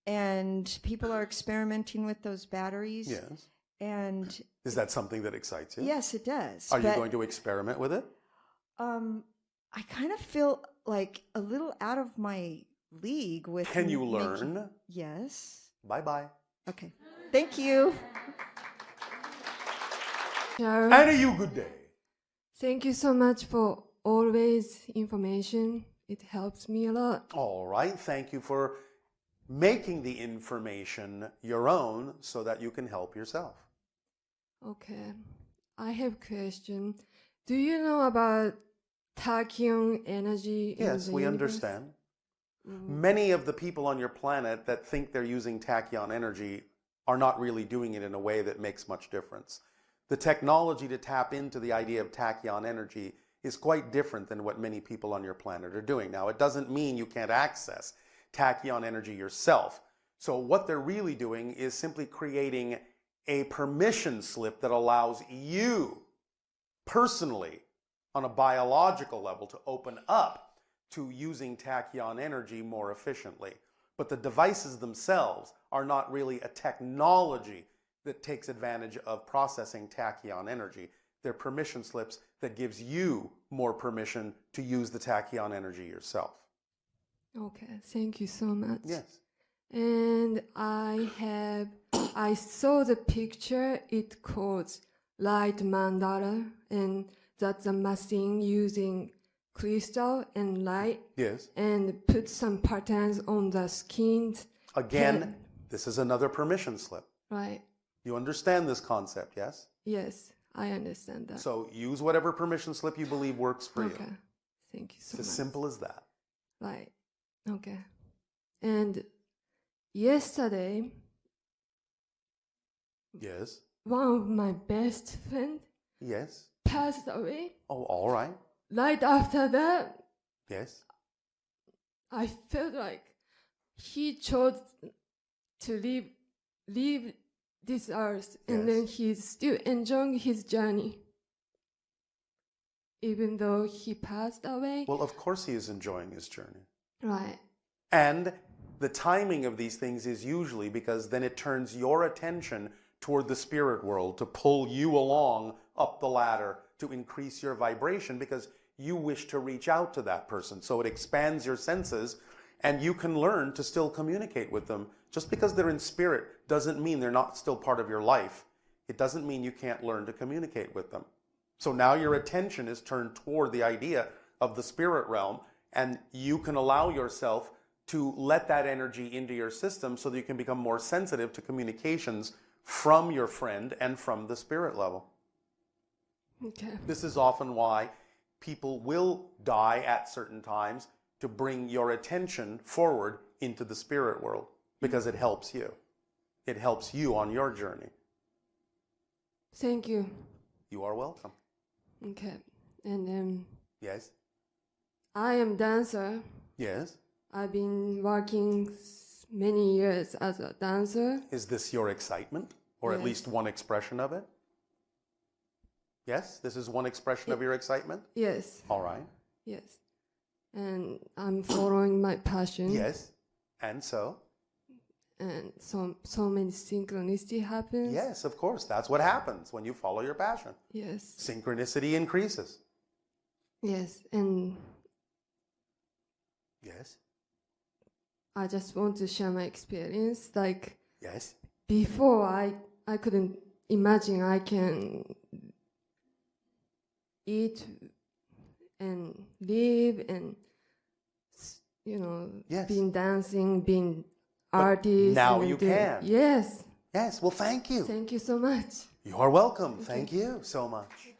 and people are experimenting with those batteries. Yes. And Is that something that excites you? yes, it does. Are you but, going to experiment with it? I kind of feel like a little out of my league with. Can you making- learn? Yes. Bye-bye. Okay. Thank you. Darryl, And a you good day. thank you so much for always information. It helps me a lot. All right. Thank you for making the information your own so that you can help yourself. Okay, I have a question. Do you know about tachyon energy? in Yes, the we universe? understand. Many of the people on your planet that think they're using tachyon energy are not really doing it in a way that makes much difference. The technology to tap into the idea of tachyon energy is quite different than what many people on your planet are doing. Now, it doesn't mean you can't access tachyon energy yourself. So what they're really doing is simply creating a permission slip that allows you personally on a biological level to open up to using tachyon energy more efficiently. But the devices themselves are not really a technology that takes advantage of processing tachyon energy. They're permission slips that gives you more permission to use the tachyon energy yourself. Okay, thank you so much. Yes. And I saw the picture. It calls light mandala, and that's a machine using crystal and light, Yes. and put some patterns on the skin. Again, this is another permission slip. Right. You understand this concept, yes? Yes, I understand that. So use whatever permission slip you believe works for Okay. you. Thank you so It's as much. simple as that. Right. Okay. And yesterday, Yes. one of my best friend Yes. passed away. Oh, all right. Right after that, Yes. I felt like he chose to leave this earth, and then Yes. he's still enjoying his journey, even though he passed away. Well, of course he is enjoying his journey. Right. And the timing of these things is usually because then it turns your attention toward the spirit world to pull you along up the ladder to increase your vibration because you wish to reach out to that person. So it expands your senses and you can learn to still communicate with them. Just because they're in spirit doesn't mean they're not still part of your life. It doesn't mean you can't learn to communicate with them. So now your attention is turned toward the idea of the spirit realm, and you can allow yourself to let that energy into your system so that you can become more sensitive to communications from your friend and from the spirit level. Okay. This is often why people will die at certain times, to bring your attention forward into the spirit world, because it helps you. It helps you on your journey. Thank you. You are welcome. Okay. And then Yes? I am dancer. Yes? I've been working many years as a dancer. Is this your excitement? Or at Yes. least one expression of it? Yes? This is one expression of your excitement? Yes. All right. Yes. And I'm following my passion. Yes? And so? And so many synchronicity happens. Yes, of course. That's what happens when you follow your passion. Yes. Synchronicity increases. Yes. And Yes? I just want to share my experience. Like Yes? before, I couldn't imagine I can eat and live and, Yes. being dancing, being But artist. now and you doing- can. Yes. Yes, well, thank you. Thank you so much. You are welcome. Thank you so much.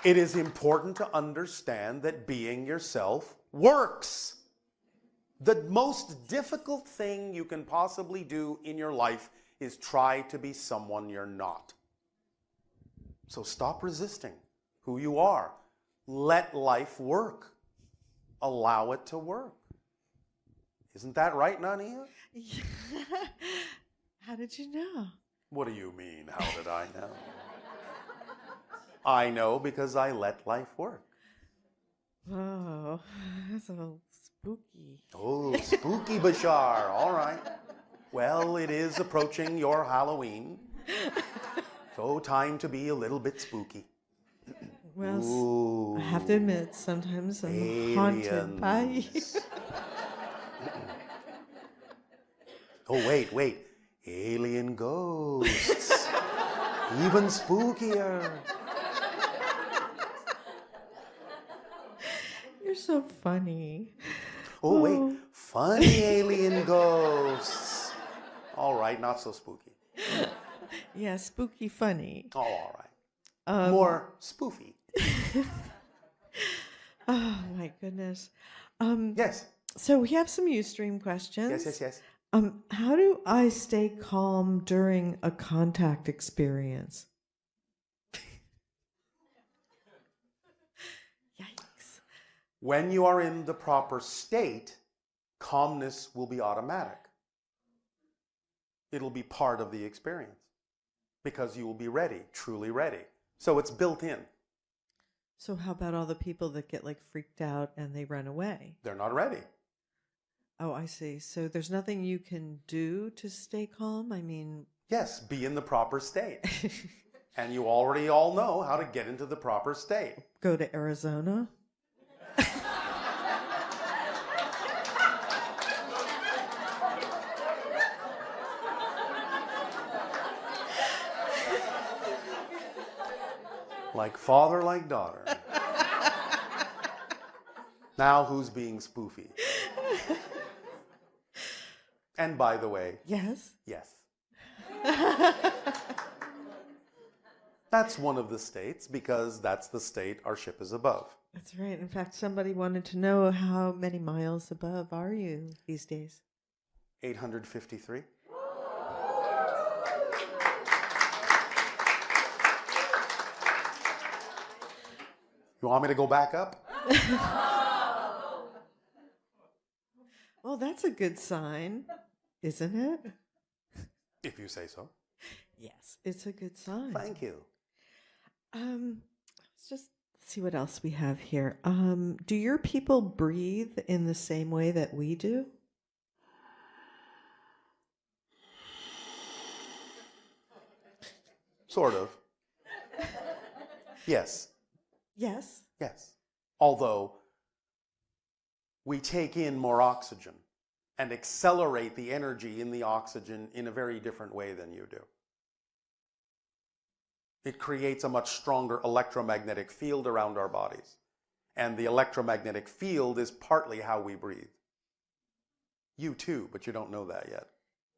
It is important to understand that being yourself works. The most difficult thing you can possibly do in your life is try to be someone you're not. So stop resisting who you are. Let life work. Allow it to work. Isn't that right, Nania? How did you know? What do you mean, how did I know? I know because I let life work. Oh, that's a little spooky. Oh, spooky Bashar. All right. Well, it is approaching your Halloween. So time to be a little bit spooky. Well, Ooh, I have to admit, sometimes I'm haunted by you. aliens. Oh, wait. Alien ghosts. Even spookier. You're so funny. Oh, wait. Oh. Funny alien ghosts. All right, not so spooky. Yeah, spooky funny. Oh, all right. More spoofy. Oh my goodness. Yes. So we have some Ustream questions. Yes. How do I stay calm during a contact experience? Yikes. When you are in the proper state, calmness will be automatic. It'll be part of the experience because you will be ready, truly ready. So it's built in. So how about all the people that get like freaked out and they run away? They're not ready. Oh, I see. So there's nothing you can do to stay calm? I mean... Yes, be in the proper state. And you already all know how to get into the proper state. Go to Arizona? Like father, like daughter. Now who's being spoofy? And by the way, Yes. yes. That's one of the states because that's the state our ship is above. That's right. In fact, somebody wanted to know how many miles above are you these days? 853. You want me to go back up? Well, that's a good sign, isn't it? If you say so. Yes, it's a good sign. Thank you. Let's just see what else we have here. Do your people breathe in the same way that we do? Sort of. Yes. Yes. Yes. Although we take in more oxygen and accelerate the energy in the oxygen in a very different way than you do. It creates a much stronger electromagnetic field around our bodies. And the electromagnetic field is partly how we breathe. You too, but you don't know that yet.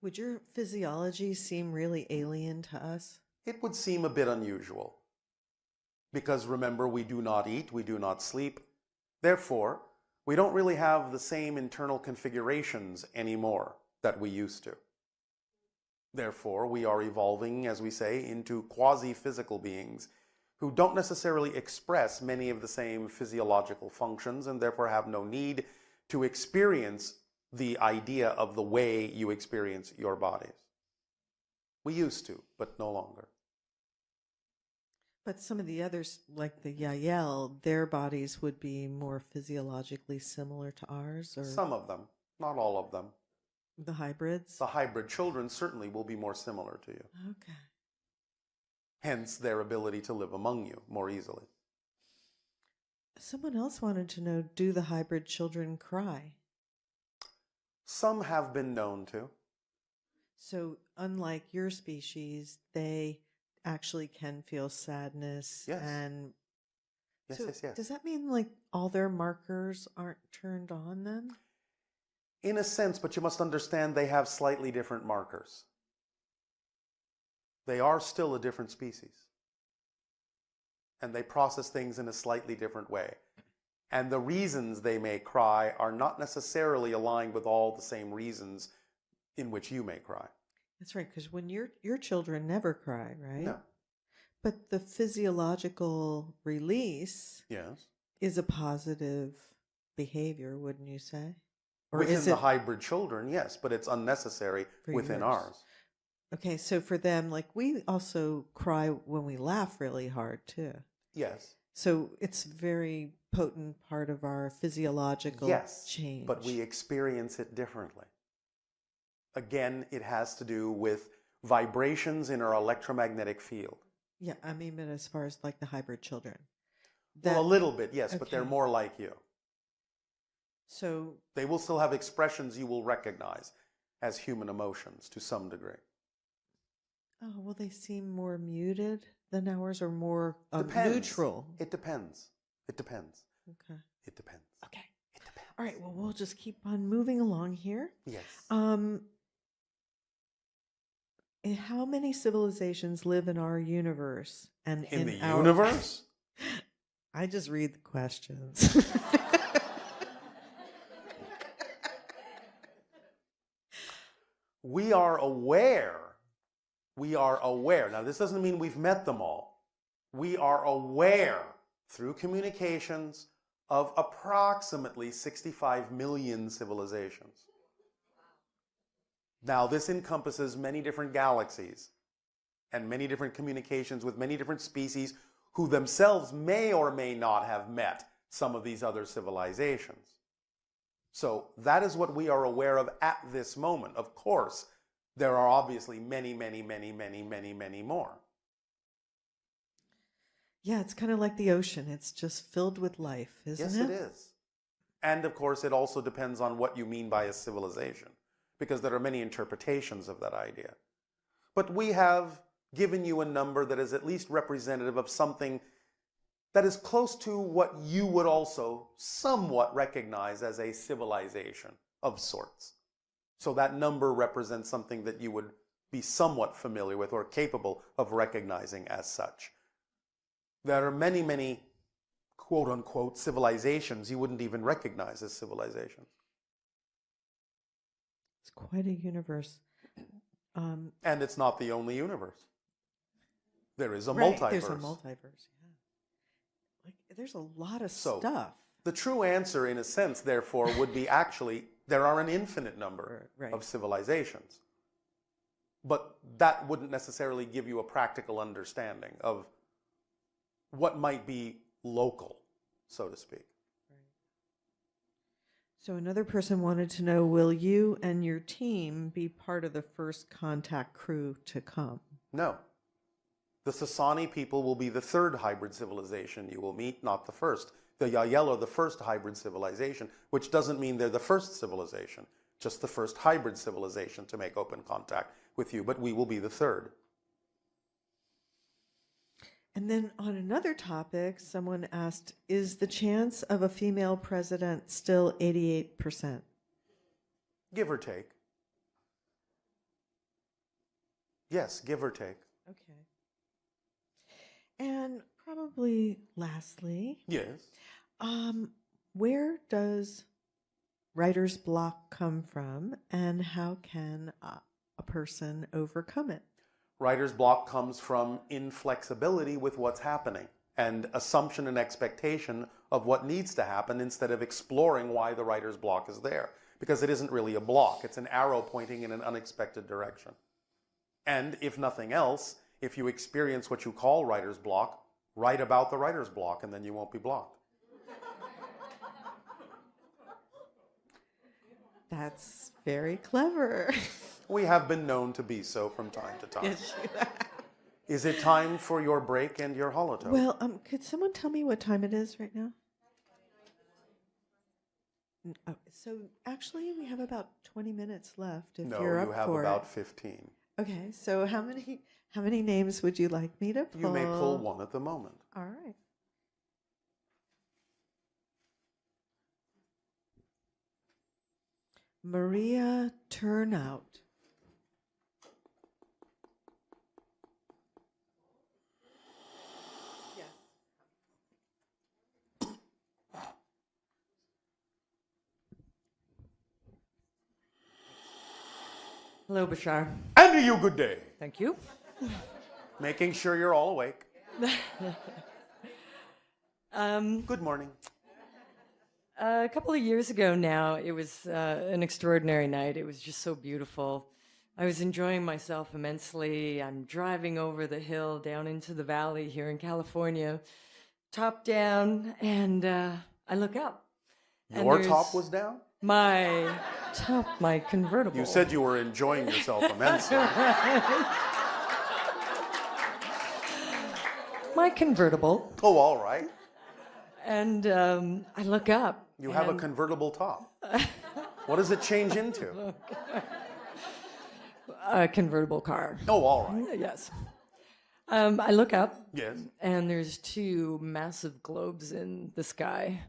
Would your physiology seem really alien to us? It would seem a bit unusual. Because remember, we do not eat, we do not sleep. Therefore, we don't really have the same internal configurations anymore that we used to. Therefore, we are evolving, as we say, into quasi-physical beings who don't necessarily express many of the same physiological functions and therefore have no need to experience the idea of the way you experience your bodies. We used to, but no longer. But some of the others, like the Yael, their bodies would be more physiologically similar to ours? Or Some of them, not all of them. the hybrids? The hybrid children certainly will be more similar to you. Okay. Hence their ability to live among you more easily. Someone else wanted to know, do the hybrid children cry? Some have been known to. So unlike your species, they actually can feel sadness. Yes. And Yes, so yes. does that mean like all their markers aren't turned on then? In a sense, but you must understand they have slightly different markers. They are still a different species. And they process things in a slightly different way. And the reasons they may cry are not necessarily aligned with all the same reasons in which you may cry. That's right, because when your children never cry, right? No. But the physiological release Yes. is a positive behavior, wouldn't you say? Or Within is the it hybrid children, yes, but it's unnecessary for within yours? ours. Okay, so for them, like we also cry when we laugh really hard too. Yes. So it's very potent part of our physiological Yes, change. but we experience it differently. Again, it has to do with vibrations in our electromagnetic field. Yeah, I mean, but as far as like the hybrid children. Well, a little bit, yes, but they're Okay. more like you. So, They will still have expressions you will recognize as human emotions to some degree. oh, well, they seem more muted than ours or more Depends. neutral. It depends. It depends. Okay. It depends. Okay. It depends. All right, well, we'll just keep on moving along here. Yes. How many civilizations live in our universe? And in the our universe? I just read the questions. We are aware. We are aware. Now, this doesn't mean we've met them all. We are aware through communications of approximately 65 million civilizations. Now, this encompasses many different galaxies and many different communications with many different species who themselves may or may not have met some of these other civilizations. So that is what we are aware of at this moment. Of course, there are obviously many, many, many, many, many, many more. Yeah, it's kind of like the ocean. It's just filled with life, isn't Yes, it? it is. And of course, it also depends on what you mean by a civilization, because there are many interpretations of that idea. But we have given you a number that is at least representative of something that is close to what you would also somewhat recognize as a civilization of sorts. So that number represents something that you would be somewhat familiar with or capable of recognizing as such. There are many, many quote-unquote civilizations you wouldn't even recognize as civilizations. It's quite a universe. And it's not the only universe. There is a Right, multiverse. there's a multiverse, yeah. Like, there's a lot of So, stuff. The true answer, in a sense, therefore, would be actually there are an infinite number Right. of civilizations. But that wouldn't necessarily give you a practical understanding of what might be local, so to speak. So another person wanted to know, will you and your team be part of the first contact crew to come? No. The Sasani people will be the third hybrid civilization you will meet, not the first. The Yael are the first hybrid civilization, which doesn't mean they're the first civilization, just the first hybrid civilization to make open contact with you, but we will be the third. And then on another topic, someone asked, is the chance of a female president still 88%? Give or take. Yes, give or take. Okay. And probably lastly, Yes. where does writer's block come from, and how can a person overcome it? Writer's block comes from inflexibility with what's happening and assumption and expectation of what needs to happen instead of exploring why the writer's block is there. Because it isn't really a block, it's an arrow pointing in an unexpected direction. And if nothing else, if you experience what you call writer's block, write about the writer's block and then you won't be blocked. That's very clever. We have been known to be so from time to time. Yes, you have. Is it time for your break and your holotope? Well, could someone tell me what time it is right now? Oh, so actually, we have about 20 minutes left. If No, you're up you have for about it. 15. Okay, so how many names would you like me to pull? You may pull one at the moment. All right. Maria Turnout. Yes. Hello, Bashar. And to you, good day. Thank you. Making sure you're all awake. Good morning. A couple of years ago now, it was an extraordinary night. It was just so beautiful. I was enjoying myself immensely. I'm driving over the hill down into the valley here in California, top down, and I look up. and Your there's top was down? My top, my convertible. You said you were enjoying yourself immensely. My convertible. Oh, all right. And I look up. You have a convertible top. What does it change into? A convertible car. Oh, all right. Yes. I look up. Yes. And there's two massive globes in the sky.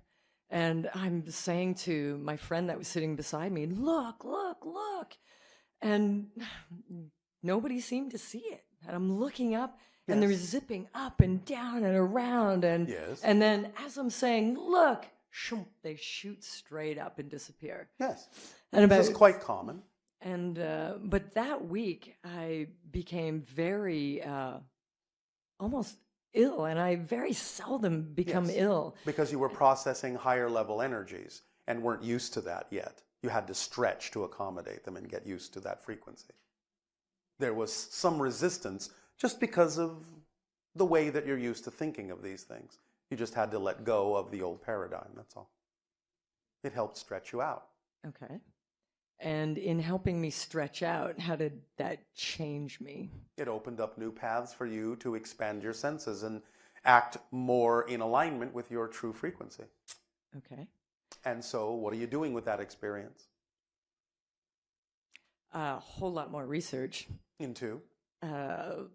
And I'm saying to my friend that was sitting beside me, look, look, look. And nobody seemed to see it. And I'm looking up, and they're zipping up and down and around. And, and then as I'm saying, look, shoom, they shoot straight up and disappear. Yes. And this is quite common. And but that week, I became very almost ill, and I very seldom become ill. Because you were processing higher level energies and weren't used to that yet. You had to stretch to accommodate them and get used to that frequency. There was some resistance just because of the way that you're used to thinking of these things. You just had to let go of the old paradigm, that's all. It helped stretch you out. Okay. And in helping me stretch out, how did that change me? It opened up new paths for you to expand your senses and act more in alignment with your true frequency. Okay. And so, what are you doing with that experience? A whole lot more research. Into? Higher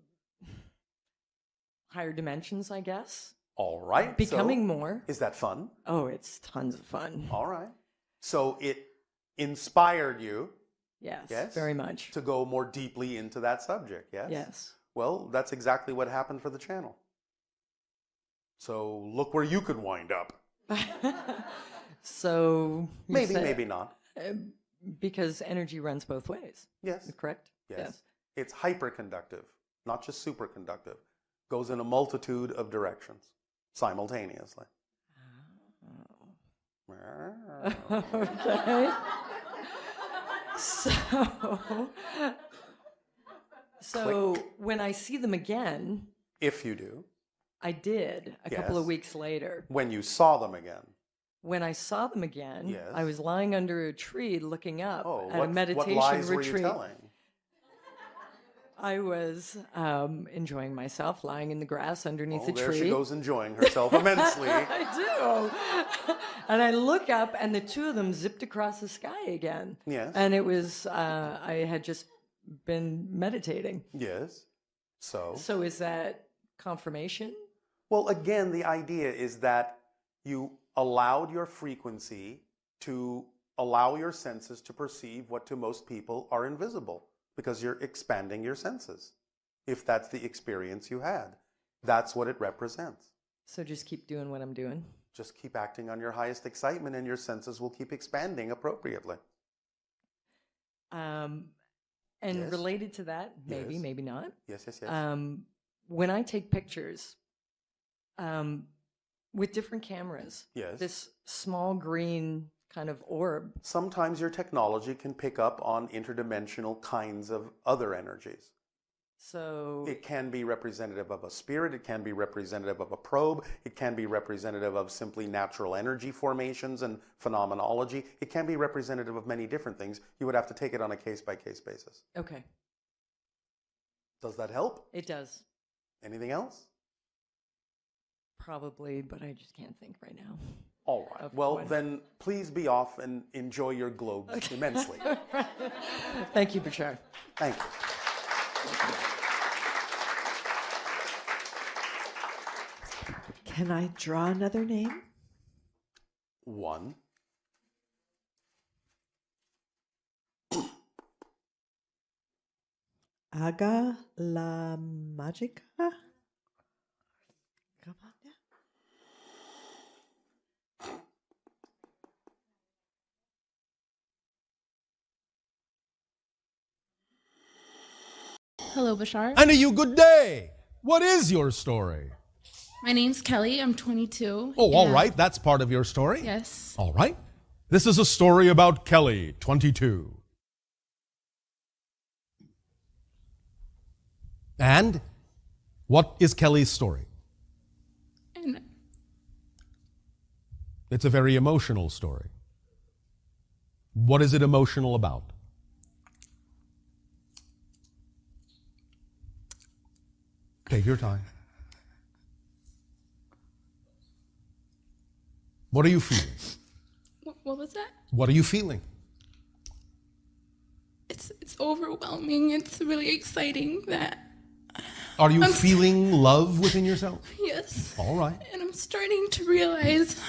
dimensions, I guess. All right. Becoming more. Is that fun? Oh, it's tons of fun. All right. So it inspired you. Yes, very much. To go more deeply into that subject, yes? Yes. Well, that's exactly what happened for the channel. So look where you could wind up. So maybe, maybe not. Because energy runs both ways. Yes. Correct? Yes. It's hyperconductive, not just superconductive. Goes in a multitude of directions simultaneously. Oh. Okay. So when I see them again, if you do, I did a couple of weeks later. When you saw them again. When I saw them again, I was lying under a tree looking up at a meditation what lies retreat. Were you telling? I was enjoying myself lying in the grass underneath a tree. There she goes enjoying herself immensely. I do. And I look up, and the two of them zipped across the sky again. Yes. And it was, I had just been meditating. Yes. So is that confirmation? Well, again, the idea is that you allowed your frequency to allow your senses to perceive what to most people are invisible, because you're expanding your senses. If that's the experience you had, that's what it represents. So just keep doing what I'm doing. Just keep acting on your highest excitement and your senses will keep expanding appropriately. And Yes. related to that, maybe, Yes. maybe not. Yes, yes, yes. When I take pictures with different cameras, Yes. this small green kind of orb. Sometimes your technology can pick up on interdimensional kinds of other energies. So It can be representative of a spirit, it can be representative of a probe, it can be representative of simply natural energy formations and phenomenology. It can be representative of many different things. You would have to take it on a case-by-case basis. okay, Does that help? it does Anything else? probably, but I just can't think right now. All right. Of Well, what? then please be off and enjoy your globes immensely. Thank you, Bashar. Thank you. Can I draw another name? One. Aga la Magica? Come on now. Hello, Bashar. And a you good day. What is your story? My name's Kelly. I'm 22. Oh, all and- right. That's part of your story. Yes. All right. This is a story about Kelly, 22. And what is Kelly's story? And It's a very emotional story. What is it emotional about? Take your time. What are you feeling? what was that? What are you feeling? It's overwhelming. It's really exciting that, Are you I'm- feeling love within yourself? yes. All right. And I'm starting to realize,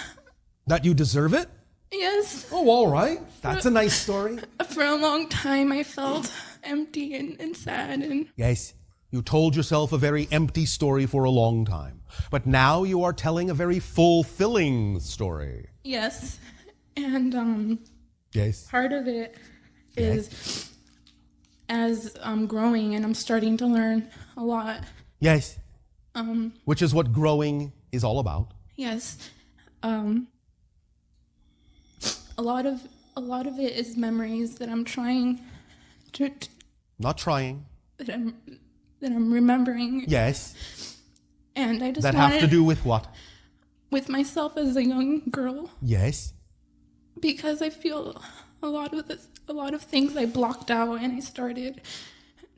That you deserve it? yes, Oh, all right. That's a nice story. for a long time I felt empty and sad. And Yes. You told yourself a very empty story for a long time. But now you are telling a very fulfilling story. yes. And Yes. part of it is as I'm growing and I'm starting to learn a lot. Yes. Which is what growing is all about. Yes. A lot of it is memories that I'm trying to Not trying. that I'm remembering. Yes. And I just That wanted have to do with what? with myself as a young girl, Yes. because I feel a lot of things I blocked out, and I started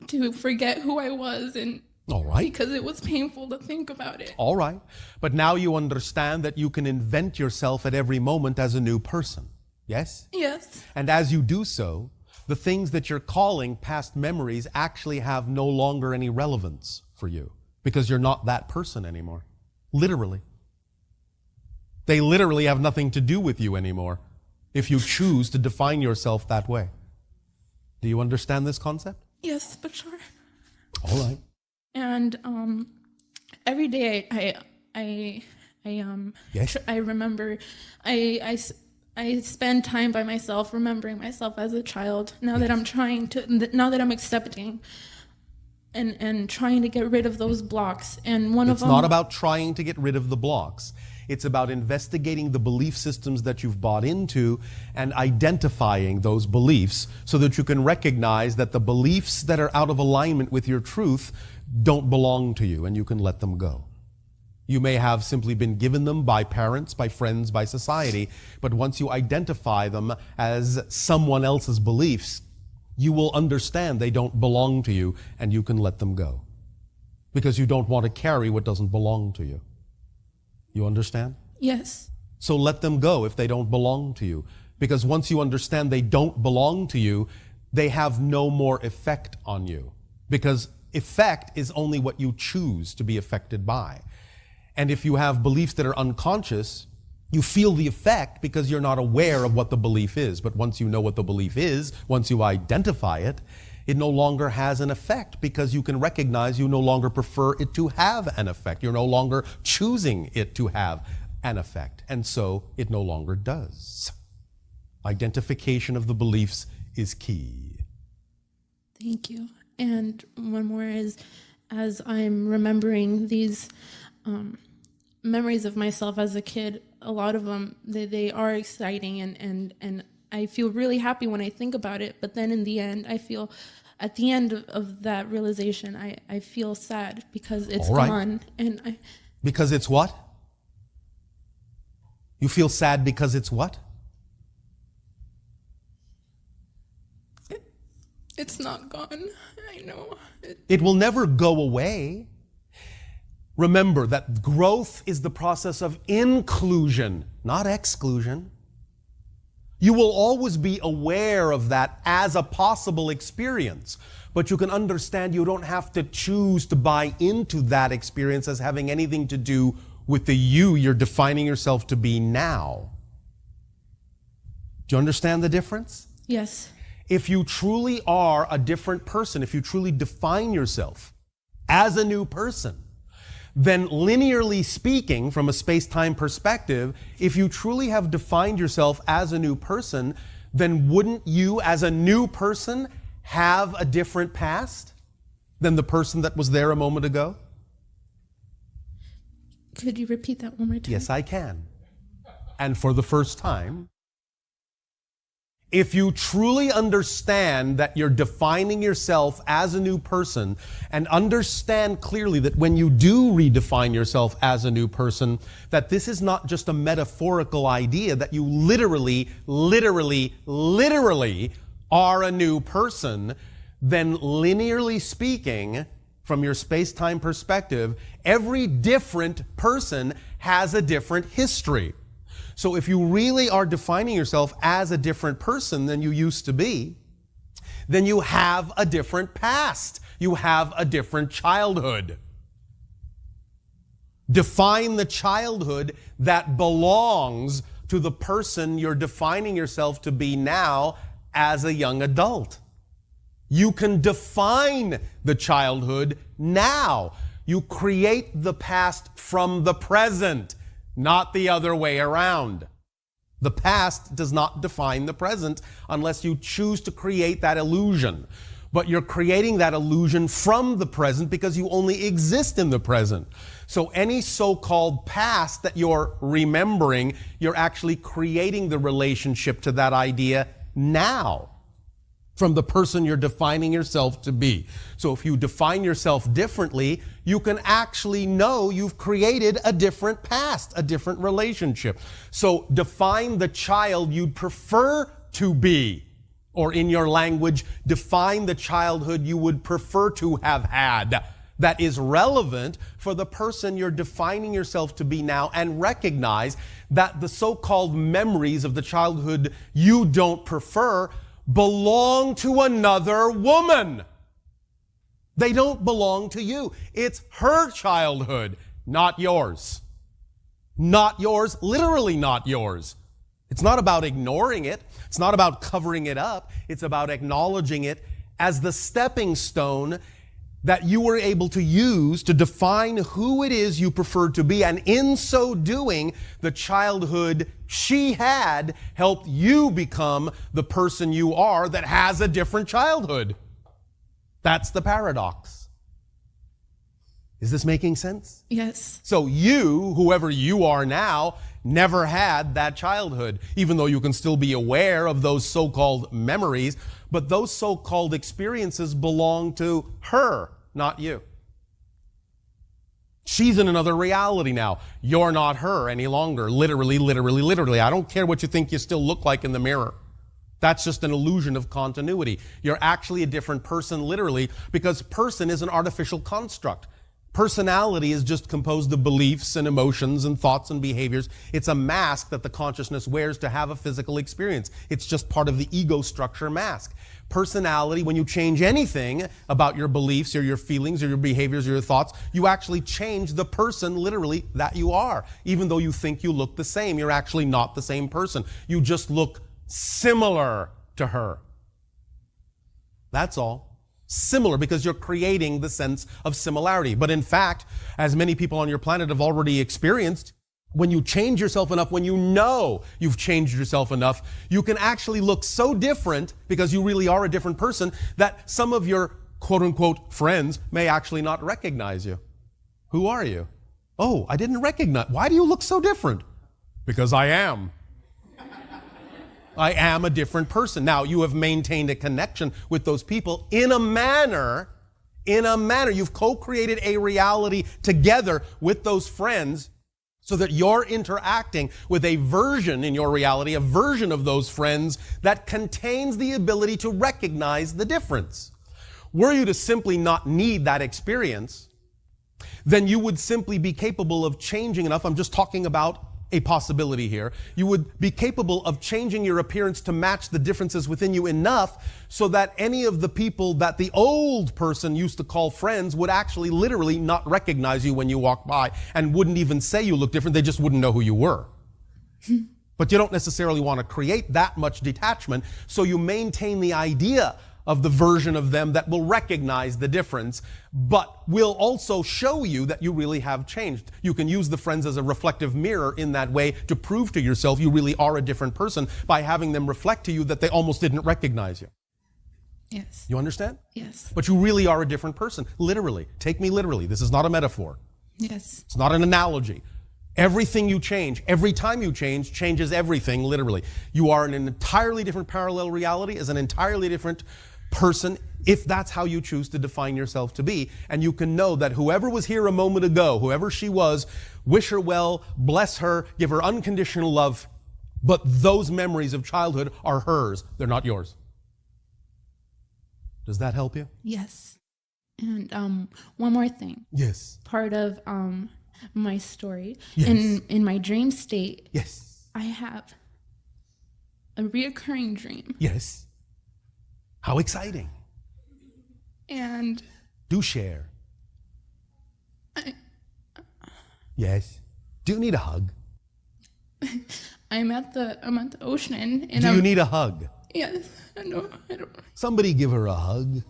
to forget who I was, and All right. because it was painful to think about it. All right. But now you understand that you can invent yourself at every moment as a new person. Yes? Yes. And as you do so, the things that you're calling past memories actually have no longer any relevance for you because you're not that person anymore. Literally. They literally have nothing to do with you anymore if you choose to define yourself that way. Do you understand this concept? Yes, Bashar. All right. And every day Yes. I remember I spend time by myself, remembering myself as a child. Now that I'm accepting and trying to get rid of those blocks. And one of It's them, not about trying to get rid of the blocks. It's about investigating the belief systems that you've bought into and identifying those beliefs so that you can recognize that the beliefs that are out of alignment with your truth don't belong to you and you can let them go. You may have simply been given them by parents, by friends, by society, but once you identify them as someone else's beliefs, you will understand they don't belong to you and you can let them go because you don't want to carry what doesn't belong to you. You understand? yes, So let them go if they don't belong to you. Because once you understand they don't belong to you, they have no more effect on you. Because effect is only what you choose to be affected by. And if you have beliefs that are unconscious, You feel the effect because you're not aware of what the belief is. But once you know what the belief is, once you identify it, it no longer has an effect because you can recognize you no longer prefer it to have an effect. You're no longer choosing it to have an effect. And so it no longer does. Identification of the beliefs is key. Thank you. And one more is, as I'm remembering these memories of myself as a kid, a lot of them, they are exciting and I feel really happy when I think about it. But then in the end, I feel at the end of that realization, I feel sad because it's gone. And because it's what? You feel sad because it's what? It's not gone. I know. It will never go away. Remember that growth is the process of inclusion, not exclusion. You will always be aware of that as a possible experience, but you can understand you don't have to choose to buy into that experience as having anything to do with the you you're defining yourself to be now. Do you understand the difference? Yes. If you truly are a different person, if you truly define yourself as a new person, then linearly speaking, from a space-time perspective, if you truly have defined yourself as a new person, then wouldn't you as a new person have a different past than the person that was there a moment ago? Could you repeat that one more time? Yes, I can. And for the first time, if you truly understand that you're defining yourself as a new person and understand clearly that when you do redefine yourself as a new person, that this is not just a metaphorical idea, that you literally are a new person, then linearly speaking, from your space-time perspective, every different person has a different history. So if you really are defining yourself as a different person than you used to be, then you have a different past. You have a different childhood. Define the childhood that belongs to the person you're defining yourself to be now as a young adult. You can define the childhood now. You create the past from the present, not the other way around. The past does not define the present unless you choose to create that illusion. But you're creating that illusion from the present because you only exist in the present. So any so-called past that you're remembering, you're actually creating the relationship to that idea now from the person you're defining yourself to be. So if you define yourself differently, you can actually know you've created a different past, a different relationship. So define the child you'd prefer to be, or in your language, define the childhood you would prefer to have had that is relevant for the person you're defining yourself to be now, and recognize that the so-called memories of the childhood you don't prefer belong to another woman. They don't belong to you. It's her childhood, not yours. Not yours, literally not yours. It's not about ignoring it. It's not about covering it up. It's about acknowledging it as the stepping stone that you were able to use to define who it is you prefer to be. And in so doing, the childhood she had helped you become the person you are that has a different childhood. That's the paradox. Is this making sense? Yes. So you, whoever you are now, never had that childhood, even though you can still be aware of those so-called memories, but those so-called experiences belong to her, not you. She's in another reality now. You're not her any longer. Literally. I don't care what you think you still look like in the mirror. That's just an illusion of continuity. You're actually a different person, literally, because person is an artificial construct. Personality is just composed of beliefs and emotions and thoughts and behaviors. It's a mask that the consciousness wears to have a physical experience. It's just part of the ego structure mask. Personality, when you change anything about your beliefs or your feelings or your behaviors or your thoughts, you actually change the person literally that you are. Even though you think you look the same, you're actually not the same person. You just look similar to her. That's all. Similar, because you're creating the sense of similarity. But in fact, as many people on your planet have already experienced, when you change yourself enough, when you know you've changed yourself enough, you can actually look so different, because you really are a different person, that some of your quote-unquote friends may actually not recognize you. Who are you? Oh, I didn't recognize. Why do you look so different? Because I am. I am a different person. Now, you have maintained a connection with those people in a manner. You've co-created a reality together with those friends so that you're interacting with a version in your reality, a version of those friends that contains the ability to recognize the difference. Were you to simply not need that experience, then you would simply be capable of changing enough. I'm just talking about a possibility here. You would be capable of changing your appearance to match the differences within you enough so that any of the people that the old person used to call friends would actually literally not recognize you when you walk by and wouldn't even say you look different. They just wouldn't know who you were. But you don't necessarily want to create that much detachment, so you maintain the idea of the version of them that will recognize the difference, but will also show you that you really have changed. You can use the friends as a reflective mirror in that way to prove to yourself you really are a different person by having them reflect to you that they almost didn't recognize you. Yes. You understand? Yes. But you really are a different person. Literally. Take me literally. This is not a metaphor. Yes. It's not an analogy. Everything you change, every time you change, changes everything, literally. You are in an entirely different parallel reality as an entirely different person, if that's how you choose to define yourself to be. And you can know that whoever was here a moment ago, whoever she was, wish her well, bless her, give her unconditional love. But those memories of childhood are hers. They're not yours. Does that help you? Yes. And one more thing. Yes. Part of my story. Yes. In my dream state. Yes. I have a reoccurring dream. Yes. How exciting. And do share. Yes. Do you need a hug? I'm at the ocean and do you need a hug? Yes. I don't. Somebody give her a hug.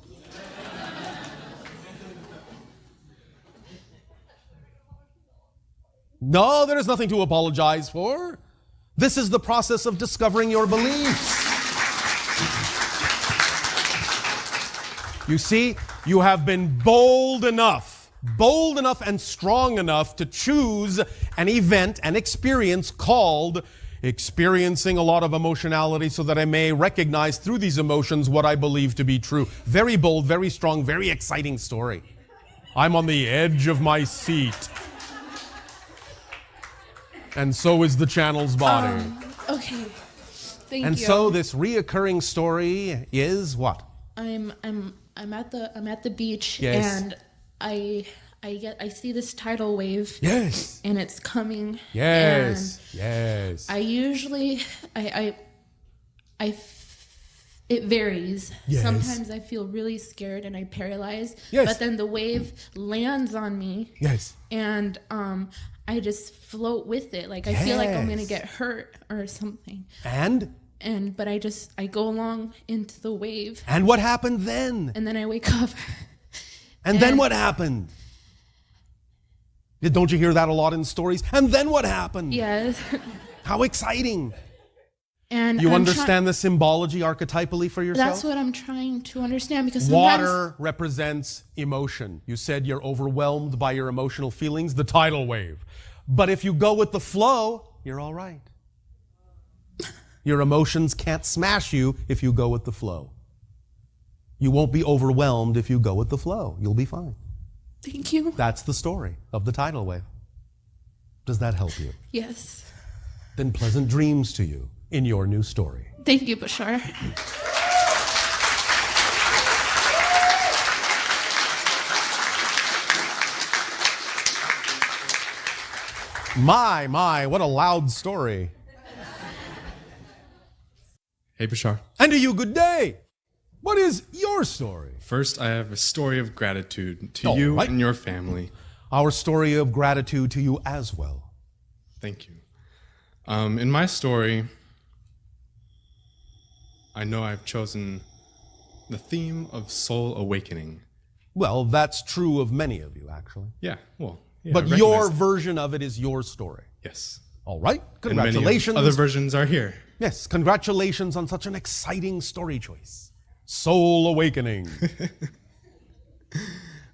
No, there is nothing to apologize for. This is the process of discovering your beliefs. You see, you have been bold enough and strong enough to choose an event, an experience called experiencing a lot of emotionality so that I may recognize through these emotions what I believe to be true. Very bold, very strong, very exciting story. I'm on the edge of my seat. And so is the channel's body. Okay. Thank you. And so this reoccurring story is what? I'm at the beach. Yes. And I see this tidal wave. Yes. And it's coming. Yes. And yes. I usually it varies. Yes. Sometimes I feel really scared and I paralyze. Yes. But then the wave lands on me. Yes. And I just float with it. Like I feel like I'm gonna get hurt or something. But I go along into the wave. And what happened then? And then I wake up. And then what happened? Don't you hear that a lot in stories? And then what happened? Yes. How exciting. And you understand the symbology archetypally for yourself? That's what I'm trying to understand, because water represents emotion. You said you're overwhelmed by your emotional feelings, the tidal wave. But if you go with the flow, you're all right. Your emotions can't smash you if you go with the flow. You won't be overwhelmed if you go with the flow. You'll be fine. Thank you. That's the story of the tidal wave. Does that help you? Yes. Then pleasant dreams to you in your new story. Thank you, Bashar. My, what a loud story. Hey, Bashar. And to you, good day. What is your story? First, I have a story of gratitude to All you right. and your family. Our story of gratitude to you as well. Thank you. In my story, I know I've chosen the theme of soul awakening. Well, that's true of many of you, actually. Yeah, well, yeah, But I your recognize that. version of it is your story. Yes. All right. And many Congratulations. other versions are here. Yes, congratulations on such an exciting story choice. Soul awakening.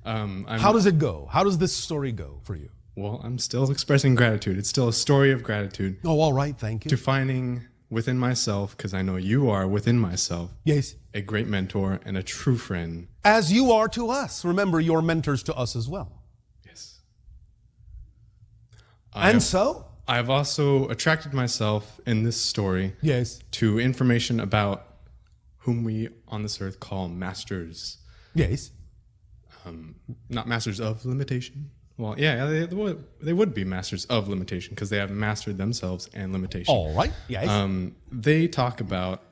How does it go? How does this story go for you? Well, I'm still expressing gratitude. It's still a story of gratitude. Oh, all right. Thank you. To finding within myself, because I know you are within myself, Yes. a great mentor and a true friend. As you are to us. Remember, you're mentors to us as well. Yes. And so? I've also attracted myself in this story Yes. to information about whom we on this earth call masters. Yes. Not masters of limitation. Well, yeah, they would be masters of limitation because they have mastered themselves and limitation. All right. Yes. They talk about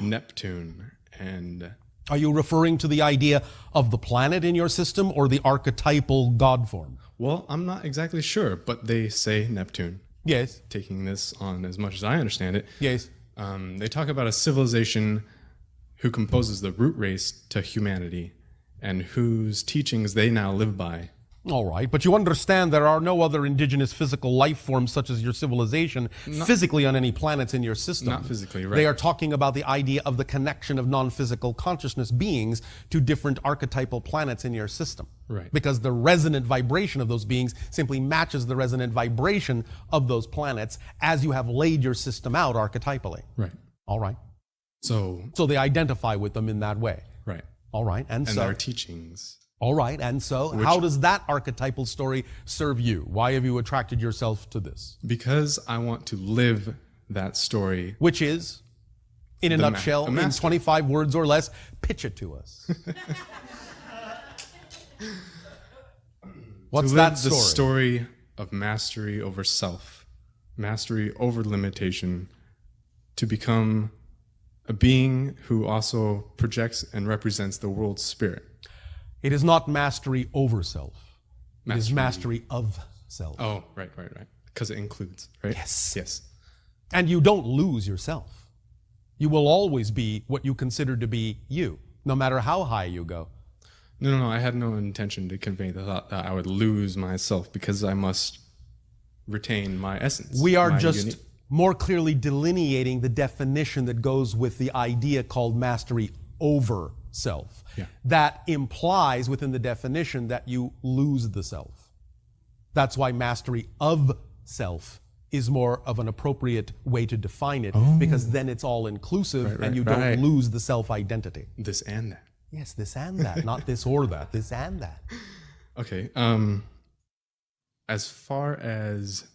Neptune and... Are you referring to the idea of the planet in your system or the archetypal god form? Well, I'm not exactly sure, but they say Neptune. Yes. Taking this on as much as I understand it. Yes. They talk about a civilization who composes the root race to humanity and whose teachings they now live by. All right, but you understand there are no other indigenous physical life forms such as your civilization physically on any planets in your system. Not physically, right. They are talking about the idea of the connection of non-physical consciousness beings to different archetypal planets in your system. Right. Because the resonant vibration of those beings simply matches the resonant vibration of those planets as you have laid your system out archetypally. Right. All right. So they identify with them in that way. Right. All right, and so... their teachings. All right, and so how does that archetypal story serve you? Why have you attracted yourself to this? Because I want to live that story. Which is, in a nutshell, in 25 words or less, pitch it to us. What's that story? The story of mastery over self, mastery over limitation, to become a being who also projects and represents the world's spirit. It is not mastery over self. It is mastery of self. Oh, right. Because it includes, right? Yes. And you don't lose yourself. You will always be what you consider to be you, no matter how high you go. No. I had no intention to convey the thought that I would lose myself because I must retain my essence. We are just more clearly delineating the definition that goes with the idea called mastery over self. Yeah. That implies within the definition that you lose the self. That's why mastery of self is more of an appropriate way to define it, because then it's all inclusive and you don't lose the self-identity. This and that. Yes, this and that, not this or that, this and that. Okay. As far as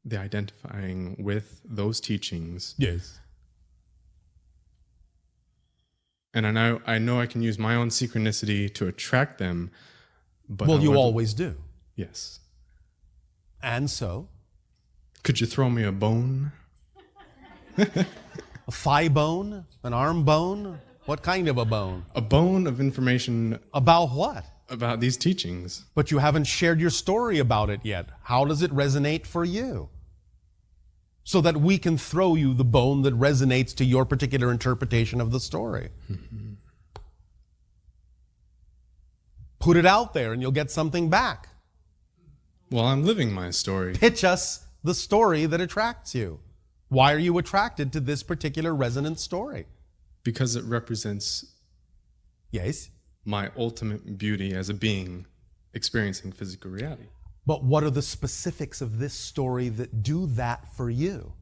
the identifying with those teachings. Yes. And I know I can use my own synchronicity to attract them, but well, you always do. Yes. And so? Could you throw me a bone? A thigh bone? An arm bone? What kind of a bone? A bone of information. About what? About these teachings. But you haven't shared your story about it yet. How does it resonate for you? So that we can throw you the bone that resonates to your particular interpretation of the story. Mm-hmm. Put it out there and you'll get something back. Well, I'm living my story. Pitch us the story that attracts you. Why are you attracted to this particular resonant story? Because it represents my ultimate beauty as a being experiencing physical reality. But what are the specifics of this story that do that for you?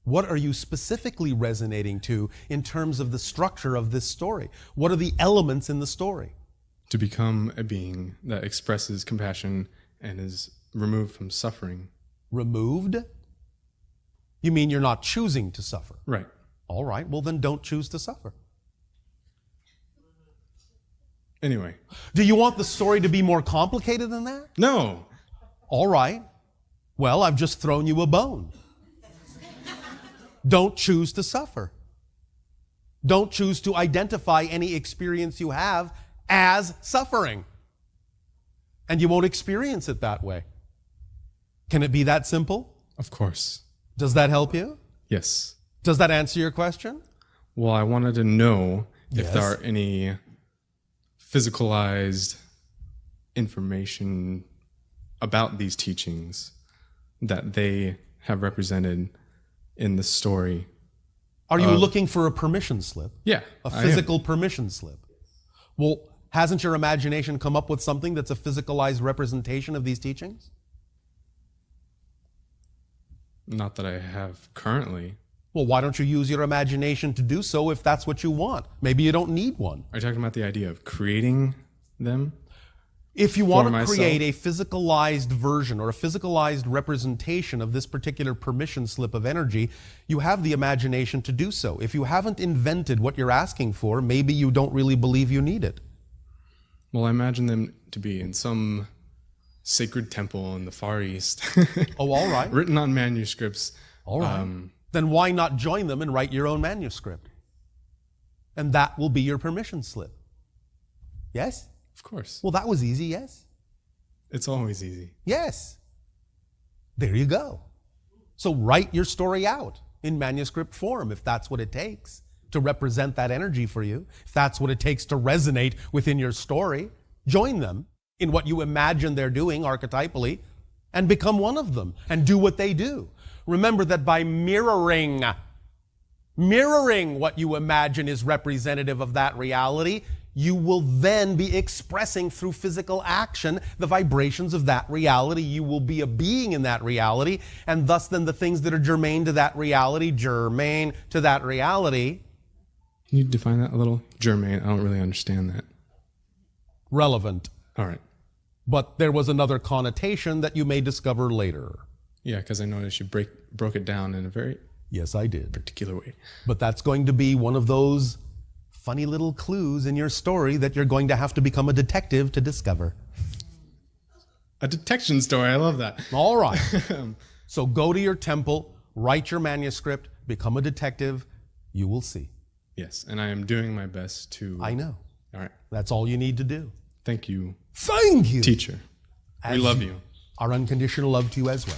What are you specifically resonating to in terms of the structure of this story? What are the elements in the story? To become a being that expresses compassion and is removed from suffering. Removed? You mean you're not choosing to suffer? Right. All right, well then don't choose to suffer. Anyway. Do you want the story to be more complicated than that? No. All right. Well, I've just thrown you a bone. Don't choose to suffer. Don't choose to identify any experience you have as suffering. And you won't experience it that way. Can it be that simple? Of course. Does that help you? Yes. Does that answer your question? Well, I wanted to know if Yes. there are any physicalized information about these teachings that they have represented in the story. Are you looking for a permission slip? Yeah. A I am. physical permission slip? Well, hasn't your imagination come up with something that's a physicalized representation of these teachings? Not that I have currently. Well, why don't you use your imagination to do so if that's what you want? Maybe you don't need one. Are you talking about the idea of creating them? If you want to myself? create a physicalized version or a physicalized representation of this particular permission slip of energy, you have the imagination to do so. If you haven't invented what you're asking for, maybe you don't really believe you need it. Well, I imagine them to be in some sacred temple in the Far East. Oh, all right. Written on manuscripts. All right. Then why not join them and write your own manuscript? And that will be your permission slip. Yes? Of course. Well, that was easy, yes? It's always easy. Yes. There you go. So write your story out in manuscript form if that's what it takes to represent that energy for you. If that's what it takes to resonate within your story, join them in what you imagine they're doing archetypally and become one of them and do what they do. Remember that by mirroring what you imagine is representative of that reality, you will then be expressing through physical action the vibrations of that reality. You will be a being in that reality, and thus then the things that are germane to that reality. Can you define that a little? Germane, I don't really understand that. Relevant. All right. But there was another connotation that you may discover later. Yeah, because I noticed you broke it down in a very Yes, I did. particular way. But that's going to be one of those funny little clues in your story that you're going to have to become a detective to discover. A detection story, I love that. All right. So go to your temple, write your manuscript, become a detective. You will see. Yes, and I am doing my best to... I know. All right. That's all you need to do. Thank you. Thank you. Teacher. We love you. Our unconditional love to you as well.